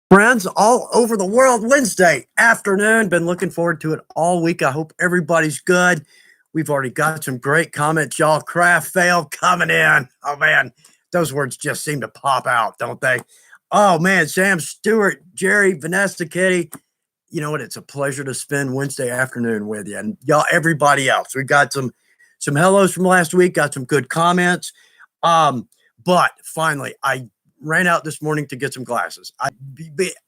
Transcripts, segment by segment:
Friends all over the world, Wednesday afternoon. Been looking forward to it all week. I hope everybody's good. We've already got some great comments, y'all. Craft fail coming in. Oh man, those words just seem to pop out, don't they? Oh man, Sam Stewart, Jerry, Vanessa, Kitty. You know what? It's a pleasure to spend Wednesday afternoon with you and y'all, everybody else. We got some hellos from last week, got some good comments. Um, but finally, I ran out this morning to get some glasses.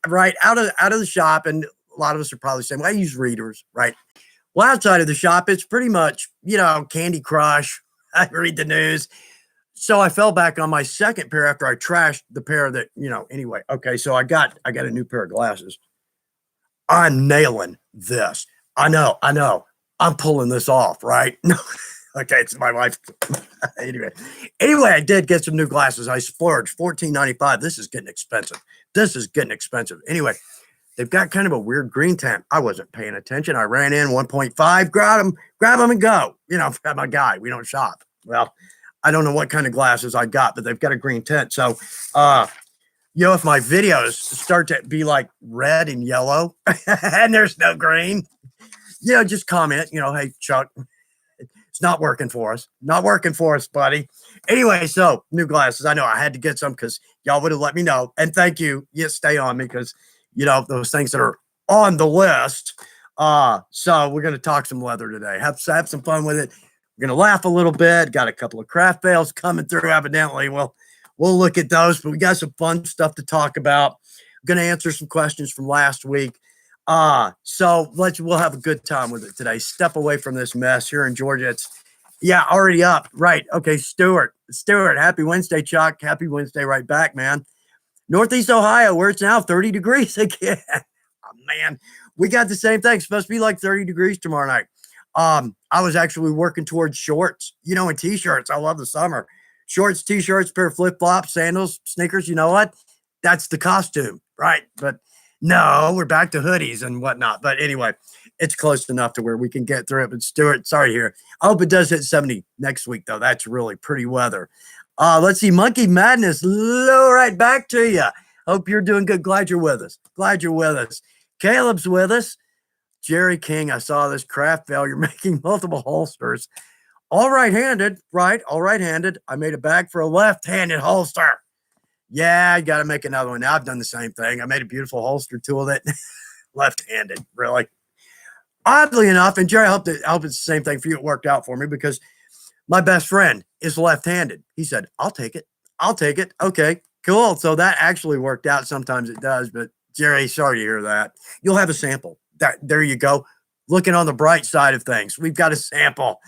Right out of the shop, and a lot of us are probably saying, "Well, I use readers, right?" Well, outside of the shop, it's pretty much Candy Crush. I read the news, so I fell back on my second pair after I trashed the pair that Anyway, okay, so I got a new pair of glasses. I'm nailing this. I know. I'm pulling this off, right? No, okay, it's my wife. anyway, anyway, I did get some new glasses. I splurged $14.95. This is getting expensive. This is getting expensive. Anyway, they've got kind of a weird green tint. I wasn't paying attention. I ran in 1.5, grab them and go. I'm a guy. We don't shop. Well, I don't know what kind of glasses I got, but they've got a green tint. So, if my videos start to be like red and yellow and there's no green, just comment, hey, Chuck, it's not working for us. Not working for us, buddy. Anyway, so new glasses. I know I had to get some because y'all would have let me know. And thank you. You stay on me because, those things that are on the list. So we're going to talk some leather today. Have some fun with it. We're going to laugh a little bit. Got a couple of craft fails coming through, evidently. Well, we'll look at those, but we got some fun stuff to talk about. I'm going to answer some questions from last week. So we'll have a good time with it today. Step away from this mess here in Georgia. It's already up. Right. Okay. Stuart, happy Wednesday, Chuck. Happy Wednesday right back, man. Northeast Ohio, where it's now 30 degrees again. Oh, man, we got the same thing. It's supposed to be like 30 degrees tomorrow night. I was actually working towards shorts, and t-shirts. I love the summer. Shorts, t-shirts, pair of flip-flops, sandals, sneakers. You know what? That's the costume, right? But no, we're back to hoodies and whatnot. But anyway, it's close enough to where we can get through it. But Stuart, sorry here. I hope it does hit 70 next week, though. That's really pretty weather. Let's see. Monkey Madness. Hello, right back to you. Hope you're doing good. Glad you're with us. Caleb's with us. Jerry King, I saw this craft failure making multiple holsters. All right-handed, right? All right-handed. I made a bag for a left-handed holster. Yeah, I got to make another one. Now I've done the same thing. I made a beautiful holster tool that left-handed, really. Oddly enough, and Jerry, I hope it's the same thing for you. It worked out for me because my best friend is left-handed. He said, I'll take it. Okay, cool. So that actually worked out. Sometimes it does, but Jerry, sorry to hear that. You'll have a sample. There you go. Looking on the bright side of things. We've got a sample.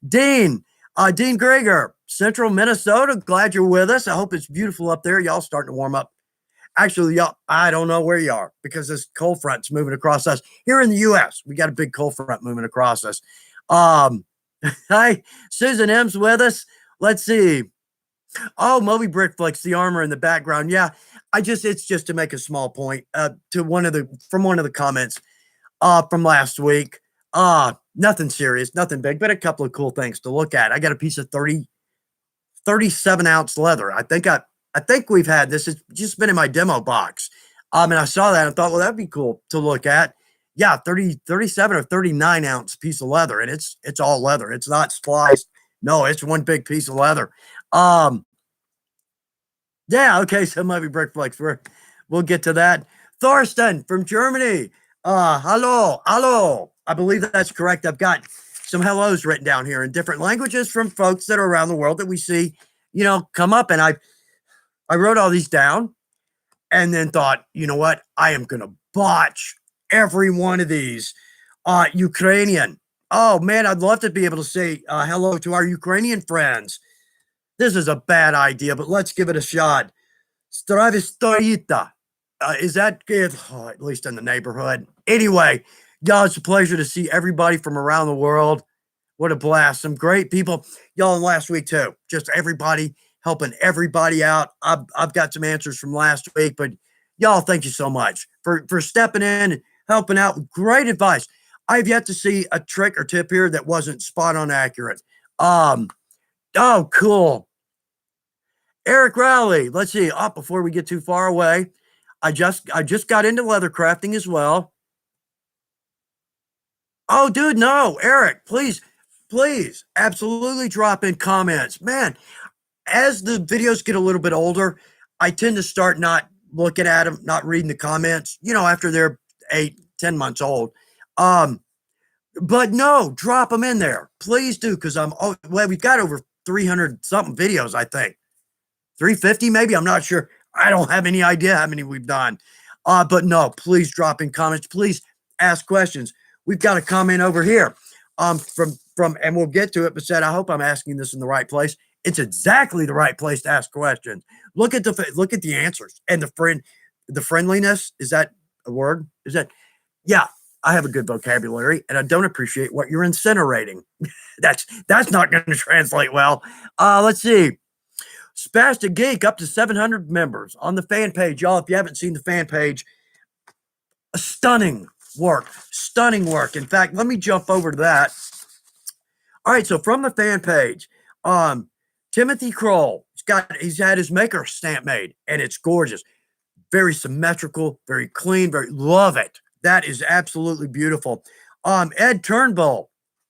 Dean Greger, Central Minnesota. Glad you're with us. I hope it's beautiful up there. Y'all starting to warm up. Actually, y'all, I don't know where you are because this cold front's moving across us. Here in the U.S., we got a big cold front moving across us. Hi, Susan M's with us. Let's see. Oh, Moby Brickflix, the armor in the background. Yeah, it's just to make a small point to one of the comments from last week. Nothing serious, nothing big, but a couple of cool things to look at. I got a piece of 37 ounce leather. I think we've had this. It's just been in my demo box. And I saw that and thought, well, that'd be cool to look at. Yeah, 37 or 39 ounce piece of leather. And it's all leather. It's not spliced. No, it's one big piece of leather. Yeah, okay. So maybe Brickflex. We'll get to that. Thorsten from Germany. Hello. I believe that's correct. I've got some hellos written down here in different languages from folks that are around the world that we see, come up. And I wrote all these down and then thought, you know what? I am going to botch every one of these. Ukrainian. Oh, man, I'd love to be able to say hello to our Ukrainian friends. This is a bad idea, but let's give it a shot. Stravistoita. Is that good? Oh, at least in the neighborhood. Anyway, y'all, it's a pleasure to see everybody from around the world. What a blast. Some great people. Y'all in last week, too. Just everybody helping everybody out. I've got some answers from last week, but y'all, thank you so much for stepping in and helping out with great advice. I've yet to see a trick or tip here that wasn't spot on accurate. Oh, cool. Eric Rowley. Let's see. Before we get too far away, I just got into leather crafting as well. Oh, dude, no, Eric, please, absolutely drop in comments. Man, as the videos get a little bit older, I tend to start not looking at them, not reading the comments, after they're 8, 10 months old. Um, but no, drop them in there. Please do, because well, we've got over 300 something videos, I think. 350 maybe. I'm not sure. I don't have any idea how many we've done. But no, please drop in comments. Please ask questions. We've got a comment over here from and we'll get to it, but said, I hope I'm asking this in the right place. It's exactly the right place to ask questions. Look at the answers and the friendliness. Is that a word? Is that, yeah, I have a good vocabulary and I don't appreciate what you're incinerating. That's not going to translate well. Let's see. Spastic Geek up to 700 members on the fan page. Y'all, if you haven't seen the fan page, stunning work. In fact, let me jump over to that. All right, so from the fan page, Timothy Kroll, he's had his maker stamp made, and it's gorgeous. Very symmetrical, very clean, love it. That is absolutely beautiful. Ed Turnbull,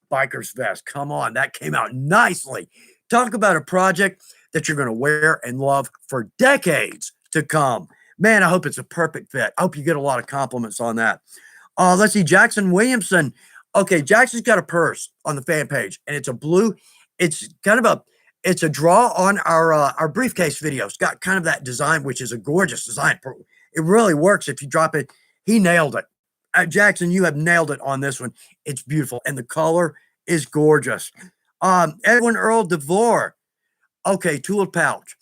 biker's vest. Come on, that came out nicely. Talk about a project that you're going to wear and love for decades to come. Man, I hope it's a perfect fit. I hope you get a lot of compliments on that. Let's see, Jackson Williamson. Okay, Jackson's got a purse on the fan page, and it's a blue. It's kind of it's a draw on our briefcase video. It's got kind of that design, which is a gorgeous design. It really works if you drop it. He nailed it. Jackson, you have nailed it on this one. It's beautiful, and the color is gorgeous. Edwin Earl DeVore. Okay, tooled pouch.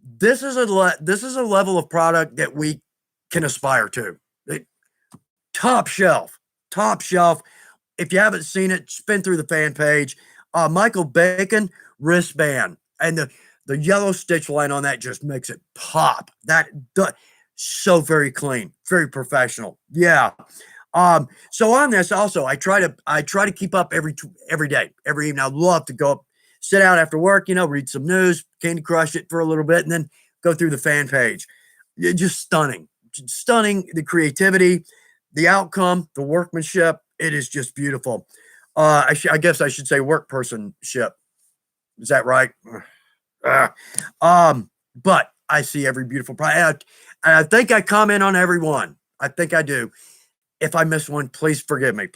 This is a level of product that we can aspire to. Top shelf. If you haven't seen it, spin through the fan page. Michael Bacon wristband, and the yellow stitch line on that just makes it pop. So very clean, very professional. Yeah. So on this also, I try to keep up every day, every evening. I love to go up, sit out after work, read some news, Candy Crush it for a little bit, and then go through the fan page. Just stunning. The creativity, the outcome, the workmanship. It is just beautiful. I guess I should say workpersonship. Is that right? But I see every beautiful product. And I think I comment on every one. I think I do. If I miss one, please forgive me.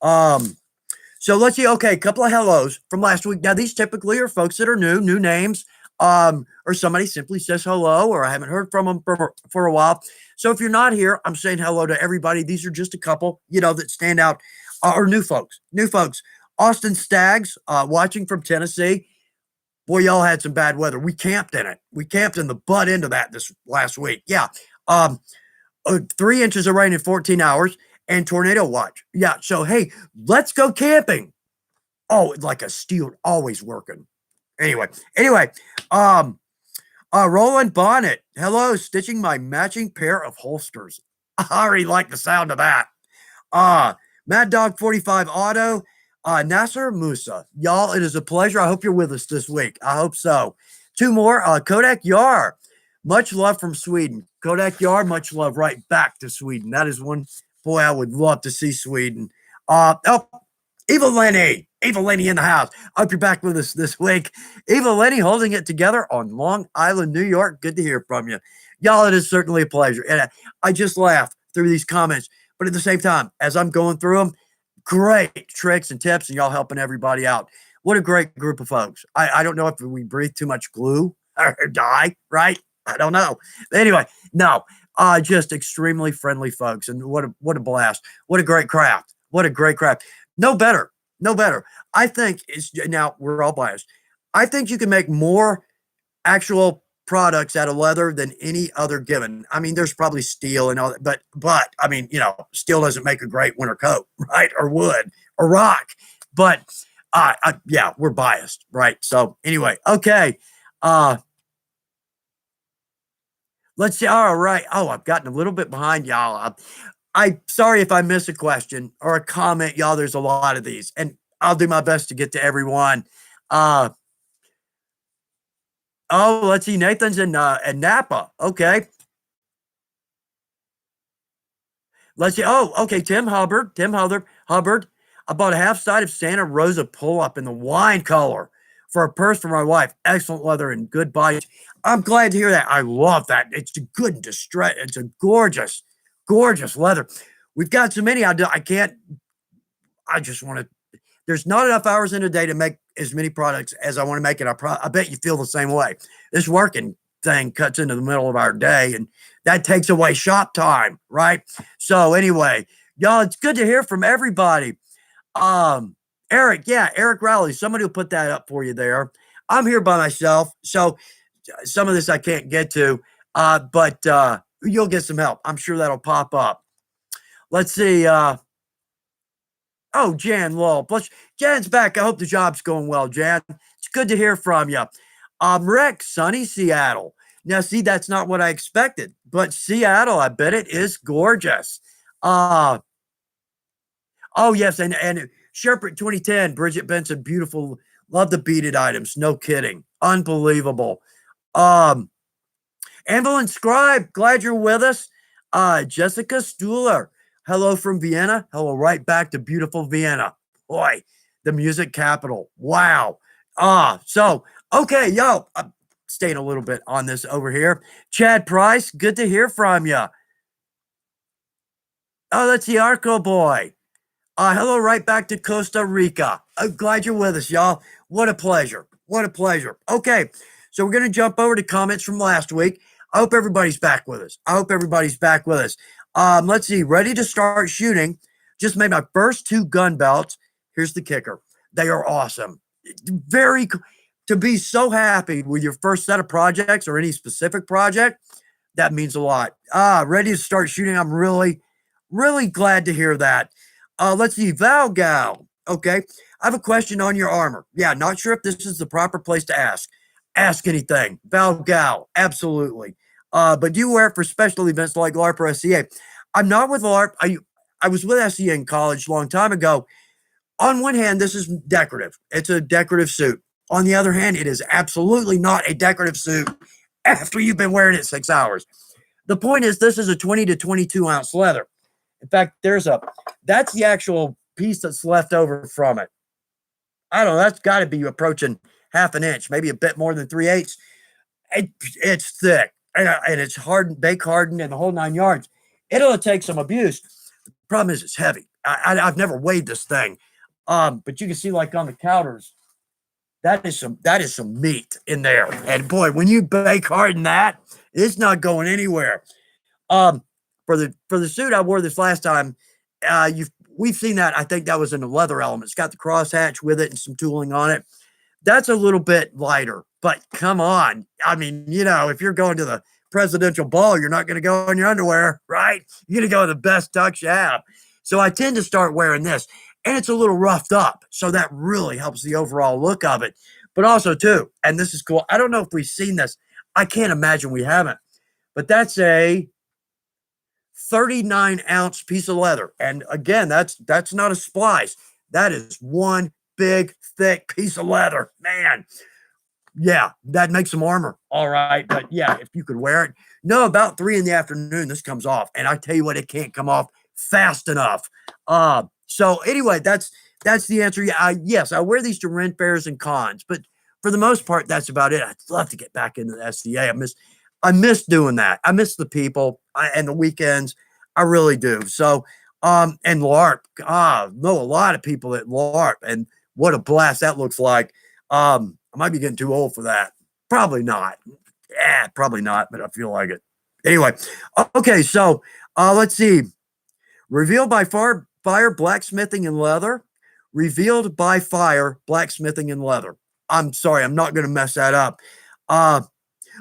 So let's see. Okay, a couple of hellos from last week. Now, these typically are folks that are new names, or somebody simply says hello, or I haven't heard from them for a while. So if you're not here, I'm saying hello to everybody. These are just a couple, that stand out, or new folks. Austin Staggs, watching from Tennessee. Boy, y'all had some bad weather. We camped in it. We camped in the butt end of that this last week. Yeah. 3 inches of rain in 14 hours and tornado watch. Yeah. So, hey, let's go camping. Oh, like a steel, always working. Anyway, Roland Bonnet. Hello, stitching my matching pair of holsters. I already like the sound of that. Mad Dog 45 Auto. Nasser Musa. Y'all, it is a pleasure. I hope you're with us this week. I hope so. 2 more. Kodak Yar. Much love from Sweden. Kodak Yar, much love right back to Sweden. That is one, boy, I would love to see Sweden. Eva Lenny in the house. I hope you're back with us this week. Eva Lenny holding it together on Long Island, New York. Good to hear from you. Y'all, it is certainly a pleasure. And I just laugh through these comments. But at the same time, as I'm going through them, great tricks and tips, and y'all helping everybody out. What a great group of folks. I don't know if we breathe too much glue or die, right? I don't know. Anyway, no, just extremely friendly folks, and what a blast. What a great craft. No better. I think now we're all biased. I think you can make more actual products out of leather than any other given. I mean, there's probably steel and all that, but I mean, steel doesn't make a great winter coat, right? Or wood or rock. But yeah, we're biased, right? So anyway, okay. Let's see. All right. Oh, I've gotten a little bit behind y'all. I'm sorry if I miss a question or a comment, y'all. There's a lot of these, and I'll do my best to get to everyone. Oh, let's see. Nathan's in Napa. Okay. Let's see. Oh, okay. Tim Hubbard. Hubbard. I bought a half side of Santa Rosa pull up in the wine color for a purse for my wife. Excellent leather and good body. I'm glad to hear that. I love that. It's good and distress. It's a gorgeous, gorgeous leather. We've got so many. I can't. I just want to. There's not enough hours in a day to make as many products as I want to make it. I bet you feel the same way. This working thing cuts into the middle of our day, and that takes away shop time, right? So anyway, y'all, it's good to hear from everybody. Eric, yeah, Eric Rowley, somebody will put that up for you there. I'm here by myself, so some of this I can't get to, but you'll get some help. I'm sure that'll pop up. Let's see. Oh, Jan Lowell. Plus, Jan's back. I hope the job's going well, Jan. It's good to hear from you. Rex, sunny Seattle. Now, see, that's not what I expected, but Seattle, I bet it is gorgeous. Oh, yes, and Sherpa 2010, Bridget Benson, beautiful. Love the beaded items. No kidding. Unbelievable. Anvil and Scribe, glad you're with us. Jessica Stuhler, hello from Vienna. Hello, right back to beautiful Vienna. Boy, the music capital. Wow. So, okay, yo, I'm staying a little bit on this over here. Chad Price, good to hear from you. Oh, that's the Arco boy. Hello, right back to Costa Rica. I'm glad you're with us, y'all. What a pleasure. What a pleasure. Okay, so we're going to jump over to comments from last week. I hope everybody's back with us. Let's see. Ready to start shooting. Just made my first 2 gun belts. Here's the kicker. They are awesome. To be so happy with your first set of projects or any specific project, that means a lot. Ready to start shooting. I'm really, really glad to hear that. Let's see. Val Gal. Okay. I have a question on your armor. Yeah, not sure if this is the proper place to ask. Ask anything. Val Gal. Absolutely. But do you wear it for special events like LARP or SCA? I'm not with LARP. I was with SCA in college a long time ago. On one hand, this is decorative. It's a decorative suit. On the other hand, it is absolutely not a decorative suit after you've been wearing it 6 hours. The point is, this is a 20 to 22 ounce leather. In fact, that's the actual piece that's left over from it. I don't know. That's got to be approaching half an inch, maybe a bit more than 3/8. It's thick and it's hardened, bake hardened, and the whole 9 yards. It'll take some abuse. The problem is it's heavy. I've never weighed this thing, but you can see, like on the counters, that is some meat in there. And boy, when you bake harden that, it's not going anywhere. For the suit I wore this last time, we've seen that. I think that was in the leather element. It's got the crosshatch with it and some tooling on it. That's a little bit lighter, but come on. I mean, if you're going to the presidential ball, you're not going to go in your underwear, right? You're going to go in the best tux you have. So I tend to start wearing this, and it's a little roughed up. So that really helps the overall look of it. But also, too, and this is cool. I don't know if we've seen this. I can't imagine we haven't. But that's a 39-ounce piece of leather. And again, that's not a splice. That is one big, thick piece of leather. Man, yeah, that makes some armor. All right. But yeah, if you could wear it. No, about 3 PM, this comes off. And I tell you what, it can't come off fast enough. So anyway, that's the answer. Yeah, yes, I wear these to Ren fairs and cons, but for the most part, that's about it. I'd love to get back into the SCA. I miss doing that. I miss the people and the weekends. I really do. So, and LARP, know a lot of people at LARP, and what a blast that looks like. I might be getting too old for that. Probably not. Yeah, probably not, but I feel like it. Anyway, okay, so let's see. Revealed by fire, blacksmithing and leather. Revealed by fire, blacksmithing and leather. I'm sorry, I'm not going to mess that up.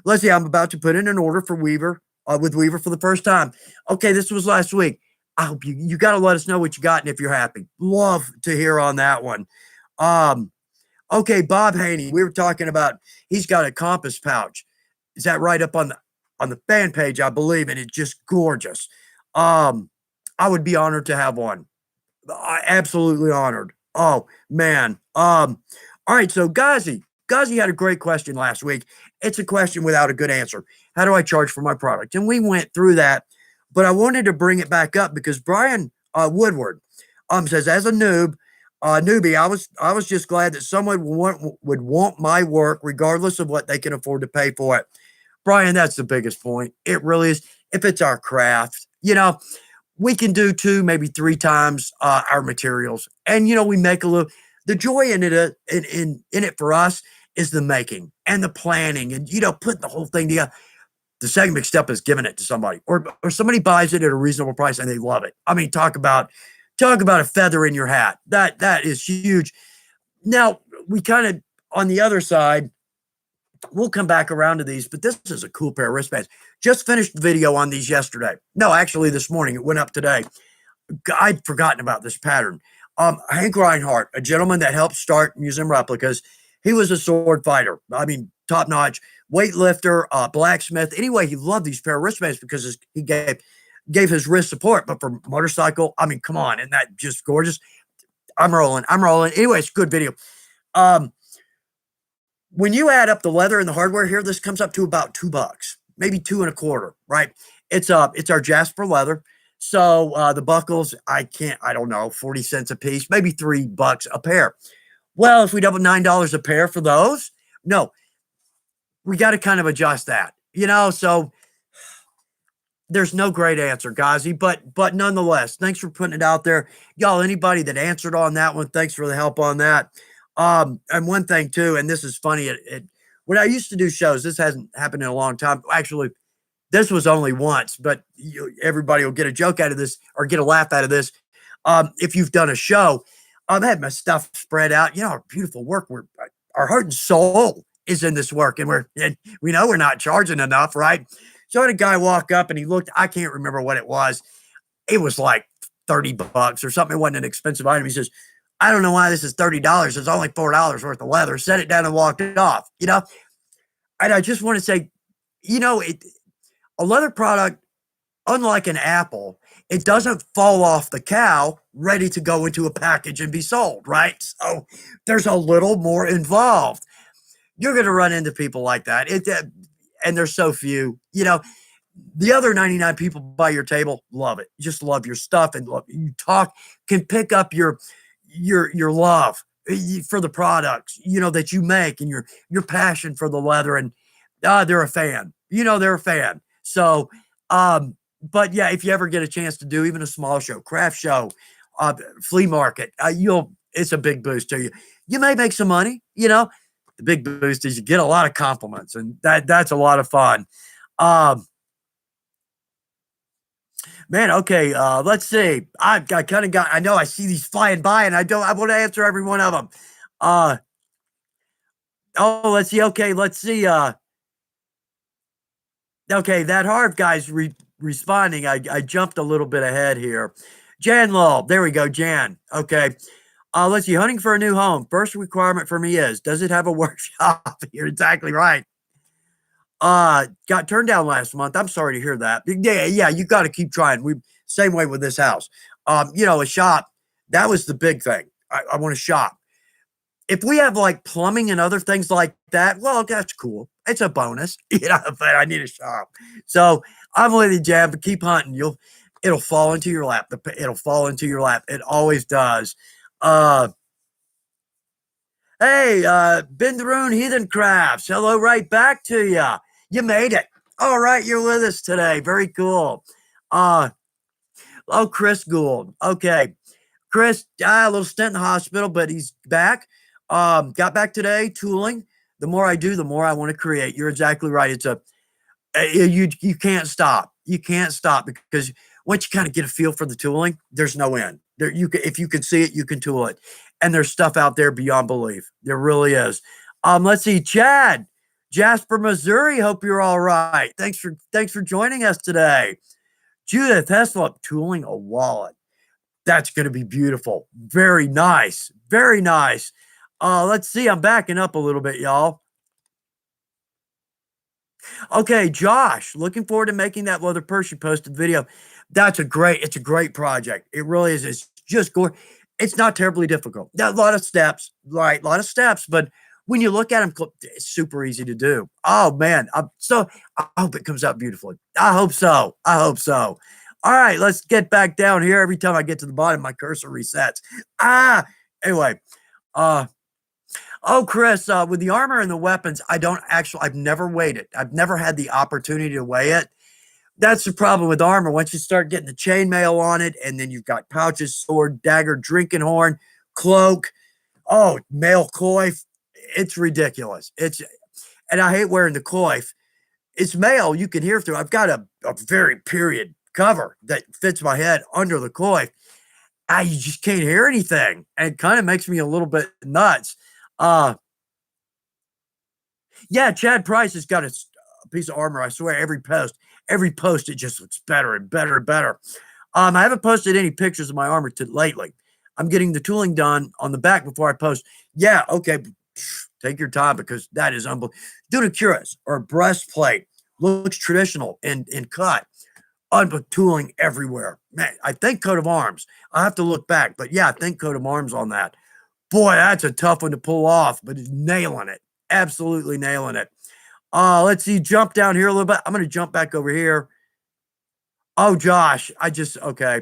Let's see, I'm about to put in an order for Weaver, with Weaver for the first time. Okay, this was last week. I hope you got to let us know what you got and if you're happy. Love to hear on that one. Okay, Bob Haney, we were talking about, he's got a compass pouch. Is that right up on the fan page, I believe, and it's just gorgeous. I would be honored to have one. Absolutely honored. Oh, man. All right, so Ghazi had a great question last week. It's a question without a good answer. How do I charge for my product? And we went through that, but I wanted to bring it back up because Brian Woodward says, as a newbie, I was just glad that someone would want my work regardless of what they can afford to pay for it. Brian, that's the biggest point. It really is. If it's our craft, we can do two, maybe three times our materials, and we make a little. The joy in it, in it for us, is the making and the planning, and putting the whole thing together. The second big step is giving it to somebody, or somebody buys it at a reasonable price and they love it. I mean, talk about a feather in your hat. That is huge. Now we kind of on the other side. We'll come back around to these, but this is a cool pair of wristbands. Just finished the video on these yesterday. No, actually this morning. It went up today. I'd forgotten about this pattern. Hank Reinhardt, a gentleman that helped start Museum Replicas, he was a sword fighter. I mean, top notch weightlifter, blacksmith. Anyway, he loved these pair of wristbands because he gave his wrist support. But for motorcycle, I mean, come on, isn't that just gorgeous? I'm rolling. Anyway, it's a good video. When you add up the leather and the hardware here, this comes up to about $2, maybe $2.25, right? It's our Jasper leather. So the buckles, I don't know, 40 cents a piece, maybe $3 a pair. Well, if we double $9 a pair for those, no, we got to kind of adjust that, so there's no great answer, Ghazi, but nonetheless, thanks for putting it out there. Y'all, anybody that answered on that one, thanks for the help on that. And one thing too, and this is funny, when I used to do shows, this hasn't happened in a long time. Actually, this was only once, but everybody will get a joke out of this or get a laugh out of this. If you've done a show, I've had my stuff spread out. Our beautiful work, our heart and soul is in this work, and we know we're not charging enough, right? So I had a guy walk up and he looked, I can't remember what it was. It was like $30 or something. It wasn't an expensive item. He says, I don't know why this is $30. It's only $4 worth of leather. Set it down and walked it off, And I just want to say, a leather product, unlike an apple, it doesn't fall off the cow ready to go into a package and be sold, right? So there's a little more involved. You're going to run into people like that. And there's so few, the other 99 people by your table love it. Just love your stuff and you can pick up your love for the products, that you make, and your passion for the leather, and they're a fan, they're a fan. So, but yeah, if you ever get a chance to do even a small show, craft show, flea market, it's a big boost to you. You may make some money, the big boost is you get a lot of compliments, and that's a lot of fun. Man, okay, let's see. I kind of I know I see these flying by, and I want to answer every one of them. Let's see. Okay, let's see. Okay, that Harv guy's responding. I jumped a little bit ahead here. Jan Lull, there we go, Jan. Okay. Let's see. Hunting for a new home. First requirement for me is, does it have a workshop? You're exactly right. Got turned down last month. I'm sorry to hear that. Yeah, you got to keep trying. Same way with this house. A shop, that was the big thing. I want a shop. If we have like plumbing and other things like that, well, that's cool. It's a bonus, but I need a shop. So I'm with you, Jam, but keep hunting. It'll fall into your lap. It'll fall into your lap. It always does. Hey, Bindaroon Heathen Crafts. Hello, right back to you. You made it. All right, you're with us today. Very cool. Chris Gould. Okay. Chris, a little stint in the hospital, but he's back. Got back today, tooling. The more I do, the more I want to create. You're exactly right. It's you can't stop. You can't stop, because once you kind of get a feel for the tooling, there's no end. If you can see it, you can tool it. And there's stuff out there beyond belief. There really is. Let's see, Chad, Jasper, Missouri. Hope you're all right. Thanks for joining us today. Judith Heslop, tooling a wallet. That's going to be beautiful. Very nice. Very nice. Let's see. I'm backing up a little bit, y'all. Okay, Josh, looking forward to making that leather purse you posted video. It's a great project. It really is. It's just gorgeous. It's not terribly difficult. A lot of steps, right? A lot of steps, but when you look at them, it's super easy to do. Oh man, I hope it comes out beautifully. I hope so. All right, let's get back down here. Every time I get to the bottom, my cursor resets. Ah, anyway. Uh, oh, Chris, with the armor and the weapons, I've never weighed it. I've never had the opportunity to weigh it. That's the problem with armor. Once you start getting the chainmail on it, and then you've got pouches, sword, dagger, drinking horn, cloak, oh, mail coif, it's ridiculous. And I hate wearing the coif. It's mail you can hear through. I've got a very period cover that fits my head under the coif. I just can't hear anything. And it kind of makes me a little bit nuts. Uh, yeah, Chad Price has got a piece of armor. I swear, every post, it just looks better and better and better. I haven't posted any pictures of my armor lately. I'm getting the tooling done on the back before I post. Yeah, okay, take your time because that is unbelievable. Doing a cuirass or a breastplate looks traditional in cut. Tooling everywhere. Man, I think coat of arms. I have to look back, but yeah, I think coat of arms on that. Boy, that's a tough one to pull off, but he's nailing it. Absolutely nailing it. Let's see, jump down here a little bit. I'm going to jump back over here. Oh, Josh, okay.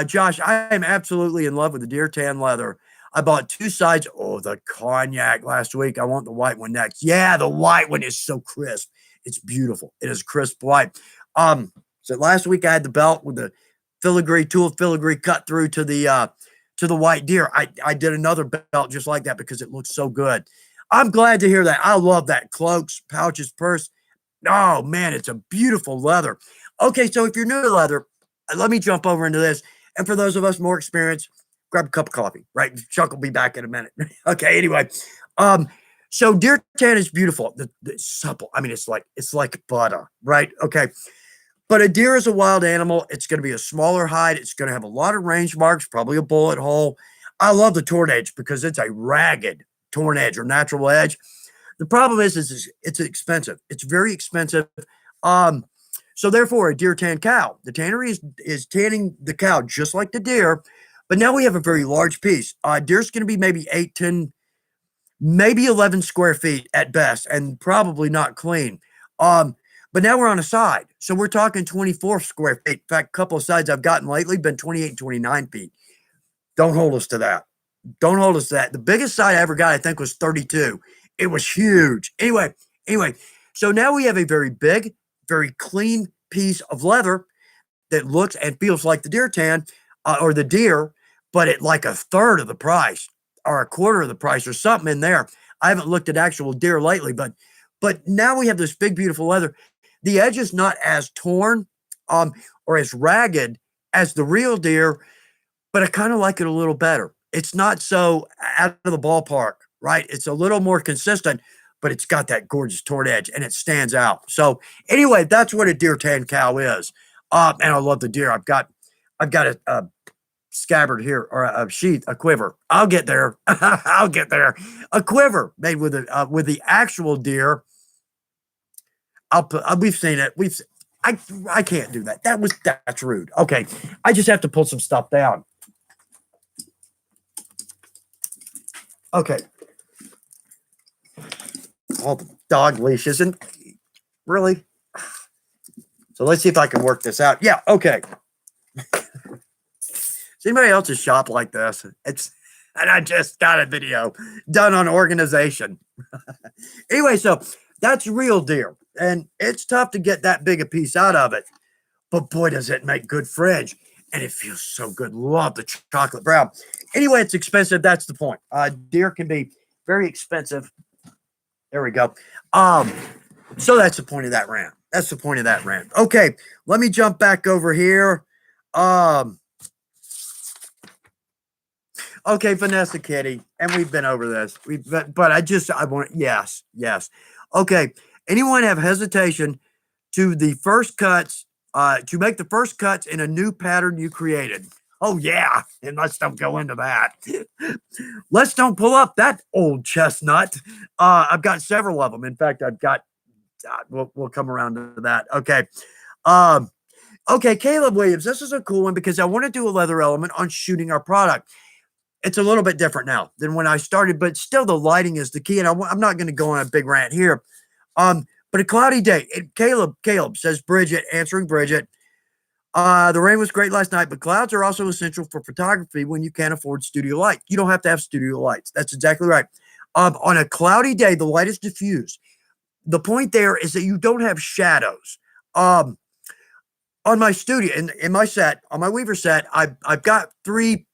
Josh, I am absolutely in love with the deer tan leather. I bought 2 sides. Oh, the cognac last week. I want the white one next. Yeah, the white one is so crisp. It's beautiful. It is crisp white. So last week I had the belt with the tool filigree cut through to the white deer. I did another belt just like that because it looks so good. I'm glad to hear that. I love that. Cloaks, pouches, purse. Oh, man, it's a beautiful leather. Okay, so if you're new to leather, let me jump over into this. And for those of us more experienced, grab a cup of coffee, right? Chuck will be back in a minute. Okay, anyway. So deer tan is beautiful. The supple. I mean, it's like butter, right? Okay. But a deer is a wild animal. It's going to be a smaller hide. It's going to have a lot of range marks, probably a bullet hole. I love the torn edge because it's a ragged torn edge or natural edge. The problem is it's expensive. It's very expensive. So therefore, a deer tan cow. The tannery is tanning the cow just like the deer, but now we have a very large piece. Deer's going to be maybe 8, 10, maybe 11 square feet at best, and probably not clean. But now we're on a side. So we're talking 24 square feet. In fact, a couple of sides I've gotten lately been 28, 29 feet. Don't hold us to that. Don't hold us to that. The biggest side I ever got, I think, was 32. It was huge. Anyway, so now we have a very big, very clean piece of leather that looks and feels like the deer tan or the deer, but at like a third of the price or a quarter of the price or something in there. I haven't looked at actual deer lately, but now we have this big, beautiful leather. The edge is not as torn or as ragged as the real deer, but I kind of like it a little better. It's not so out of the ballpark, right? It's a little more consistent, but it's got that gorgeous torn edge and it stands out. So anyway, that's what a deer tan cow is. And I love the deer. I've got a scabbard here or a sheath, a quiver. I'll get there. I'll get there. A quiver made with the actual deer. We've seen it. I can't do that. That's rude. Okay. I just have to pull some stuff down. Okay. All the dog leashes and really. So let's see if I can work this out. Yeah. Okay. Is anybody else's shop like this? And I just got a video done on organization. Anyway, so that's real deer. And it's tough to get that big a piece out of it. But boy, does it make good fringe. And it feels so good. Love the chocolate brown. Anyway, it's expensive. That's the point. Deer can be very expensive. There we go. So that's the point of that rant. That's the point of that rant. Okay, let me jump back over here. Okay, Vanessa Kitty, and we've been over this. Yes. Okay, anyone have hesitation to the first cuts, to make the first cuts in a new pattern you created? Oh, yeah, and let's don't go into that. Let's don't pull up that old chestnut. I've got several of them. In fact, I've got, we'll come around to that. Okay. Okay, Caleb Williams, this is a cool one because I want to do a leather element on shooting our product. It's a little bit different now than when I started, but still the lighting is the key. And I'm not going to go on a big rant here. But a cloudy day. Caleb says, Bridget, answering Bridget. The rain was great last night, but clouds are also essential for photography when you can't afford studio light. You don't have to have studio lights. That's exactly right. On a cloudy day, the light is diffused. The point there is that you don't have shadows. Um, on my studio, in my set, on my Weaver set, I've got three.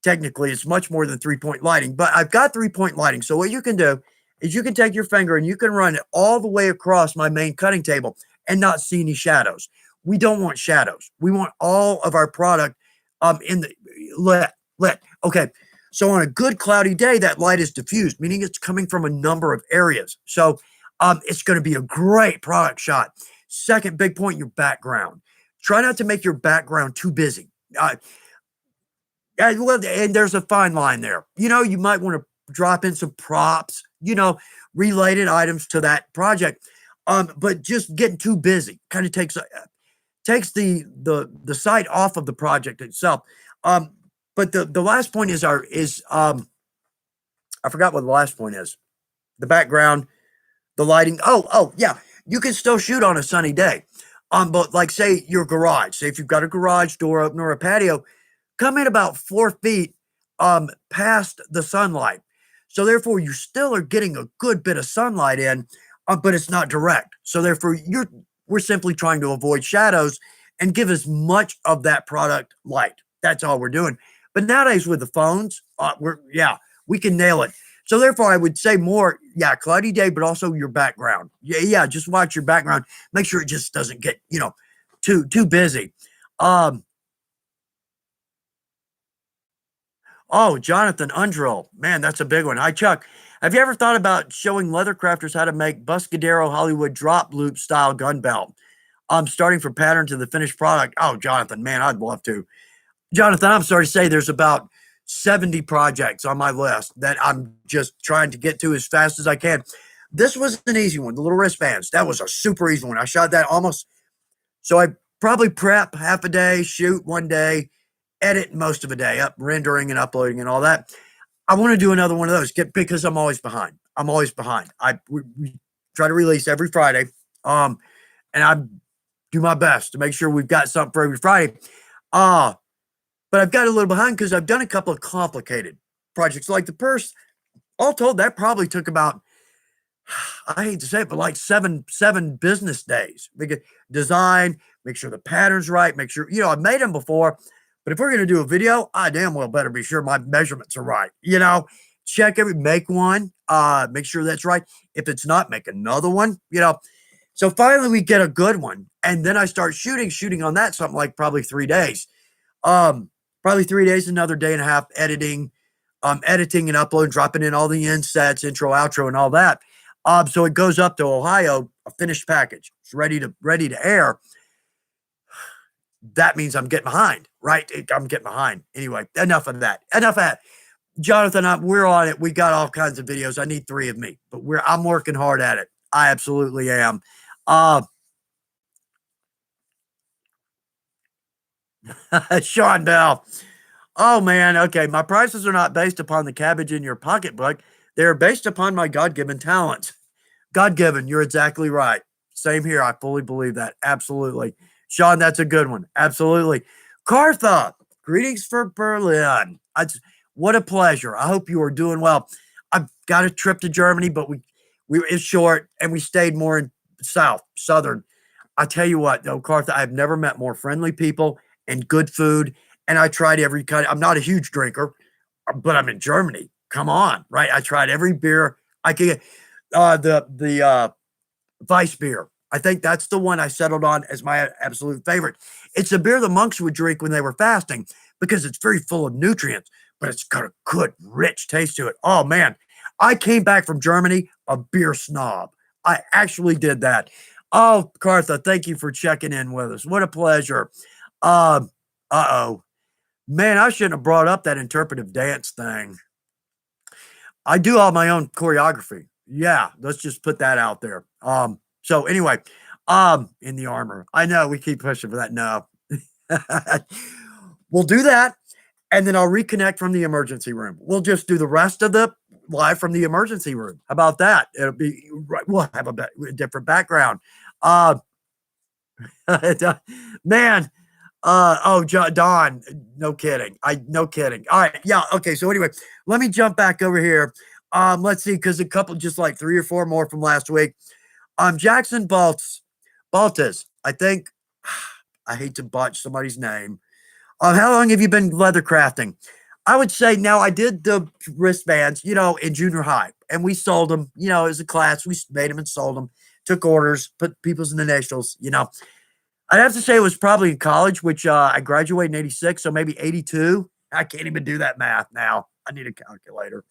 Technically, it's much more than 3-point lighting, but I've got 3-point lighting. So what you can do is you can take your finger and you can run it all the way across my main cutting table and not see any shadows. We don't want shadows. We want all of our product in the lit. Okay. So on a good cloudy day, that light is diffused, meaning it's coming from a number of areas. So it's going to be a great product shot. Second big point, your background. Try not to make your background too busy. And there's a fine line there. You might want to drop in some props, related items to that project. But just getting too busy kind of takes the sight off of the project itself. But the last point is I forgot what the last point is. The background, the lighting. Oh yeah, you can still shoot on a sunny day. But like say your garage, say if you've got a garage door open or a patio, come in about 4 feet past the sunlight. So therefore, you still are getting a good bit of sunlight in, but it's not direct. So therefore, we're simply trying to avoid shadows and give as much of that product light. That's all we're doing. But nowadays with the phones, we can nail it. So therefore, I would say more, cloudy day, but also your background. Just watch your background. Make sure it just doesn't get, too busy. Oh, Jonathan Undrill. Man, that's a big one. Hi, Chuck. Have you ever thought about showing leather crafters how to make Buscadero Hollywood drop loop style gun belt? Starting from pattern to the finished product. Oh, Jonathan, man, I'd love to. Jonathan, I'm sorry to say there's about 70 projects on my list that I'm just trying to get to as fast as I can. This was an easy one, the little wristbands. That was a super easy one. I shot that almost. So I probably prep half a day, shoot one day, edit most of a day, up rendering and uploading and all that. I want to do another one of those because I'm always behind. We try to release every Friday. And I do my best to make sure we've got something for every Friday. But I've got a little behind because I've done a couple of complicated projects like the purse. All told, that probably took about, I hate to say it, but like seven business days. Design, make sure the pattern's right, make sure, I've made them before, but if we're going to do a video, I damn well better be sure my measurements are right. Make one, make sure that's right. If it's not, make another one, So finally we get a good one. And then I start shooting on that, something like probably 3 days. Probably 3 days, another day and a half editing and uploading, dropping in all the insets, intro, outro, and all that. So it goes up to Ohio, a finished package. It's ready to air. That means I'm getting behind, right? I'm getting behind. Anyway, enough of that. Jonathan, we're on it. We got all kinds of videos. I need 3 of me, but I'm working hard at it. I absolutely am. Sean Bell. Oh man, okay. My prices are not based upon the cabbage in your pocketbook. They are based upon my God-given talents. God-given, you're exactly right. Same here. I fully believe that. Absolutely. Sean, that's a good one. Absolutely. Cartha, greetings from Berlin. What a pleasure. I hope you are doing well. I've got a trip to Germany, but it's short and we stayed more in southern. I tell you what, though, Cartha, I've never met more friendly people and good food. And I tried every kind. I'm not a huge drinker, but I'm in Germany. Come on, right? I tried every beer I could get. The Weiss beer. I think that's the one I settled on as my absolute favorite. It's a beer the monks would drink when they were fasting because it's very full of nutrients, but it's got a good, rich taste to it. Oh man, I came back from Germany a beer snob. I actually did that. Oh, Cartha, thank you for checking in with us. What a pleasure. Uh-oh. Man, I shouldn't have brought up that interpretive dance thing. I do all my own choreography. Yeah, let's just put that out there. So anyway, in the armor. I know we keep pushing for that. No. We'll do that, and then I'll reconnect from the emergency room. We'll just do the rest of the live from the emergency room. How about that? It'll be right. We'll have a different background. Man, Don, no kidding. No kidding. All right, yeah, okay. So anyway, let me jump back over here. Let's see, because a couple, just like three or four more from last week. Jackson Baltus, I think. I hate to botch somebody's name. How long have you been leather crafting? I would say now I did the wristbands, in junior high, and we sold them. As a class, we made them and sold them. Took orders, put people's initials. I'd have to say it was probably in college, which I graduated in '86, so maybe '82. I can't even do that math now. I need a calculator.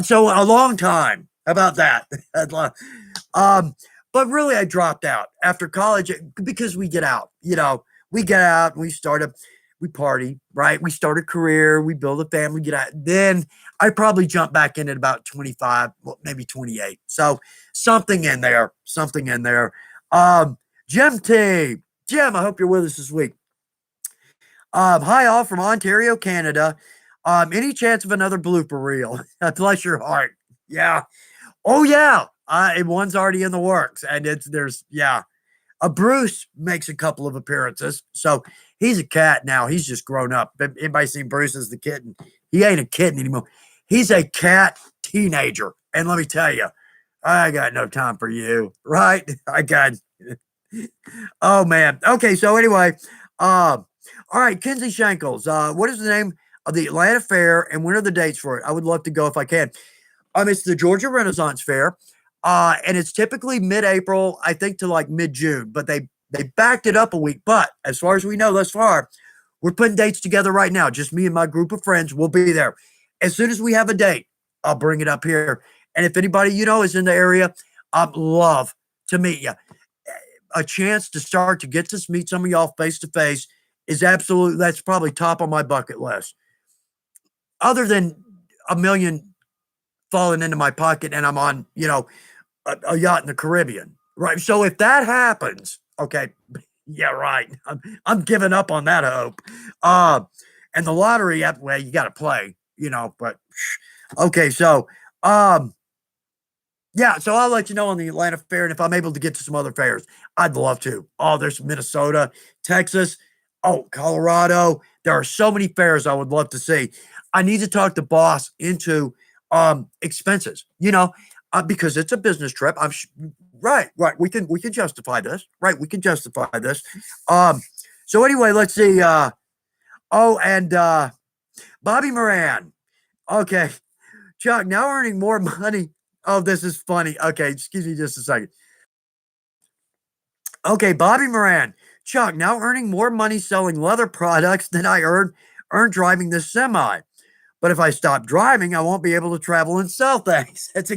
So a long time. How about that? um, but really, I dropped out after college because we get out. We get out and we party, right? We start a career, we build a family, get out. Then I probably jump back in at about 25, well, maybe 28. So something in there, something in there. Jim T. Jim, I hope you're with us this week. Hi, all from Ontario, Canada. Any chance of another blooper reel? Bless your heart. Yeah. Oh, yeah. One's already in the works, and yeah. Bruce makes a couple of appearances. So he's a cat now. He's just grown up. Anybody seen Bruce as the kitten? He ain't a kitten anymore. He's a cat teenager. And let me tell you, I got no time for you, right? Oh, man. Okay, so anyway, all right, Kinsey Shankles. What is the name of the Atlanta Fair and when are the dates for it? I would love to go if I can. It's the Georgia Renaissance Fair, and it's typically mid-April, I think, to like mid-June, but they backed it up a week. But as far as we know thus far, we're putting dates together right now. Just me and my group of friends will be there. As soon as we have a date, I'll bring it up here. And if anybody is in the area, I'd love to meet you. A chance to start to get to meet some of y'all face to face is that's probably top on my bucket list. Other than a million falling into my pocket and I'm on, a yacht in the Caribbean, right? So if that happens, okay, yeah, right. I'm giving up on that hope. And the lottery, well, you got to play, but okay. So, yeah, so I'll let you know on the Atlanta Fair, and if I'm able to get to some other fairs, I'd love to. Oh, there's Minnesota, Texas, Colorado. There are so many fairs I would love to see. I need to talk the boss into expenses, because it's a business trip. Right. We can justify this, right? We can justify this. So anyway, let's see. And Bobby Moran. Okay, Chuck, now earning more money. Oh, this is funny. Okay, excuse me just a second. Okay, Bobby Moran. Chuck, now earning more money selling leather products than I earn driving this semi. But if I stop driving, I won't be able to travel and sell things. It's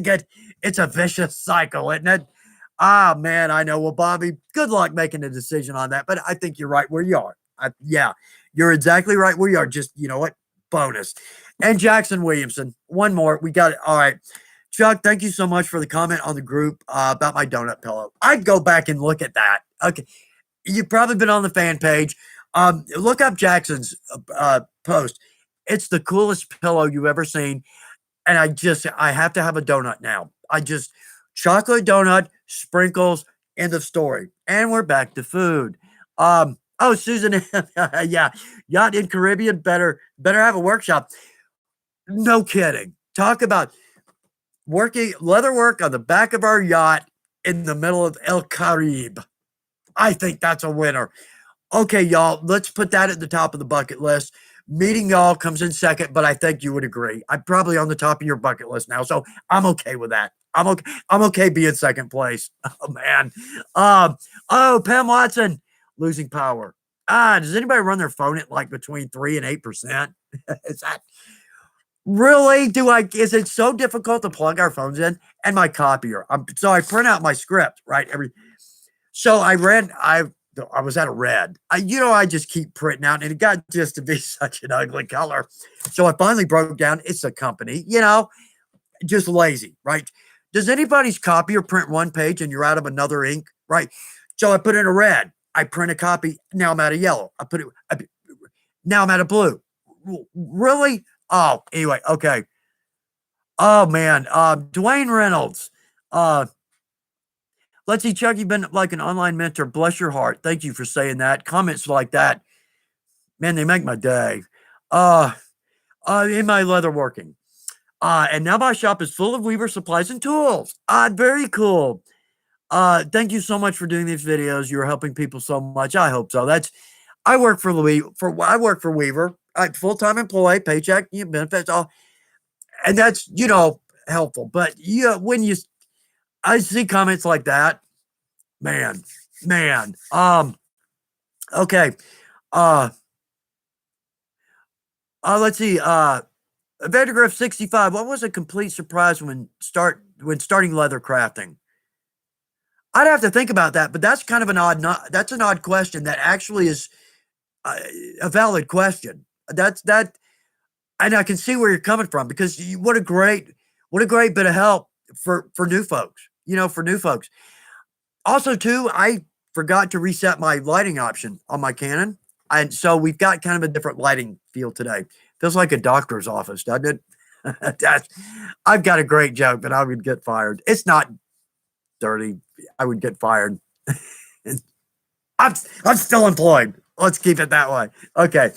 a vicious cycle, isn't it? Ah, man, I know. Well, Bobby, good luck making a decision on that. But I think you're right where you are. Yeah, you're exactly right where you are. Just, you know what? Bonus. And Jackson Williamson. One more. We got it. All right. Chuck, thank you so much for the comment on the group about my donut pillow. I'd go back and look at that. Okay. You've probably been on the fan page. Look up Jackson's post. It's the coolest pillow you've ever seen. And I have to have a donut now. Chocolate donut, sprinkles, end of story. And we're back to food. Susan, yeah, yacht in Caribbean, better have a workshop. No kidding. Talk about working leather work on the back of our yacht in the middle of El Caribe. I think that's a winner. Okay, y'all, let's put that at the top of the bucket list. Meeting y'all comes in second, but I think you would agree. I'm probably on the top of your bucket list now, so I'm okay with that. I'm okay being second place. Oh man. Pam Watson losing power. Does anybody run their phone at like between 3 and 8%? Is that really? Is it so difficult to plug our phones in? And my copier. So I print out my script, right? So I was at a red. I just keep printing out, and it got just to be such an ugly color. So I finally broke down. It's a company, just lazy, right? Does anybody's copier print one page and you're out of another ink, right? So I put in a red. I print a copy. Now I'm out of yellow. Now I'm out of blue. Really? Oh, anyway, okay. Oh man, Dwayne Reynolds. Let's see, Chuck, you've been like an online mentor. Bless your heart. Thank you for saying that. Comments like that Man, they make my day. In my leatherworking. And now my shop is full of weaver supplies and tools. Very cool. Thank you so much for doing these videos. You're helping people so much. I hope so. I work for I work for Weaver. Full-time employee, paycheck, benefits, all, and that's helpful. But when I see comments like that, man, man. Okay. Uh, let's see. Vandergriff 65. What was a complete surprise when starting leather crafting? I'd have to think about that, but that's kind of that's an odd question that actually is a valid question. That, and I can see where you're coming from because what a great bit of help for new folks. For new folks. Also, too, I forgot to reset my lighting option on my Canon, and so we've got kind of a different lighting feel today. Feels like a doctor's office, doesn't it? I've got a great joke, but I would get fired. It's not dirty. I would get fired. I'm still employed. Let's keep it that way. Okay.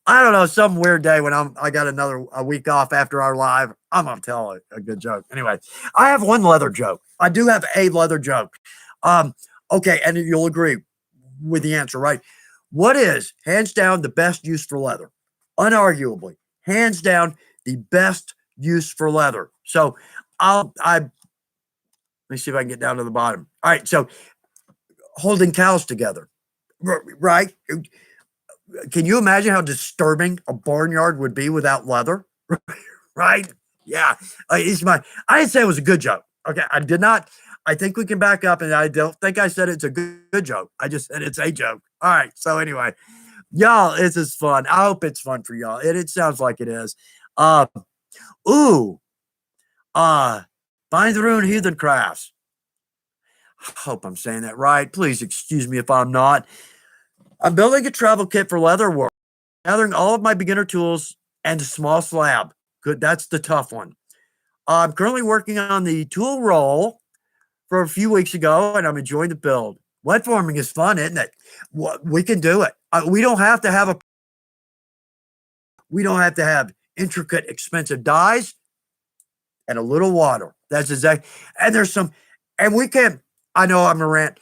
I don't know, some weird day when I got a week off after our live, I'm gonna tell a good joke. Anyway, I have one leather joke. I do have a leather joke. Okay, and you'll agree with the answer, right? What is hands down the best use for leather? Unarguably, hands down the best use for leather. So let me see if I can get down to the bottom. All right, so holding cows together, right? Can you imagine how disturbing a barnyard would be without leather? Right? Yeah. I didn't say it was a good joke. Okay. I did not. I think we can back up, and I don't think I said it's a good joke. I just said it's a joke. All right. So anyway, y'all, this is fun. I hope it's fun for y'all. It sounds like it is. Ooh. Find the Ruined Heathen Crafts. I hope I'm saying that right. Please excuse me if I'm not. I'm building a travel kit for leather work, gathering all of my beginner tools and a small slab. Good, that's the tough one. I'm currently working on the tool roll for a few weeks ago, and I'm enjoying the build. Wet forming is fun, isn't it? We can do it. We don't have to have intricate, expensive dyes and a little water. That's exactly. And we can. I know I'm a rant.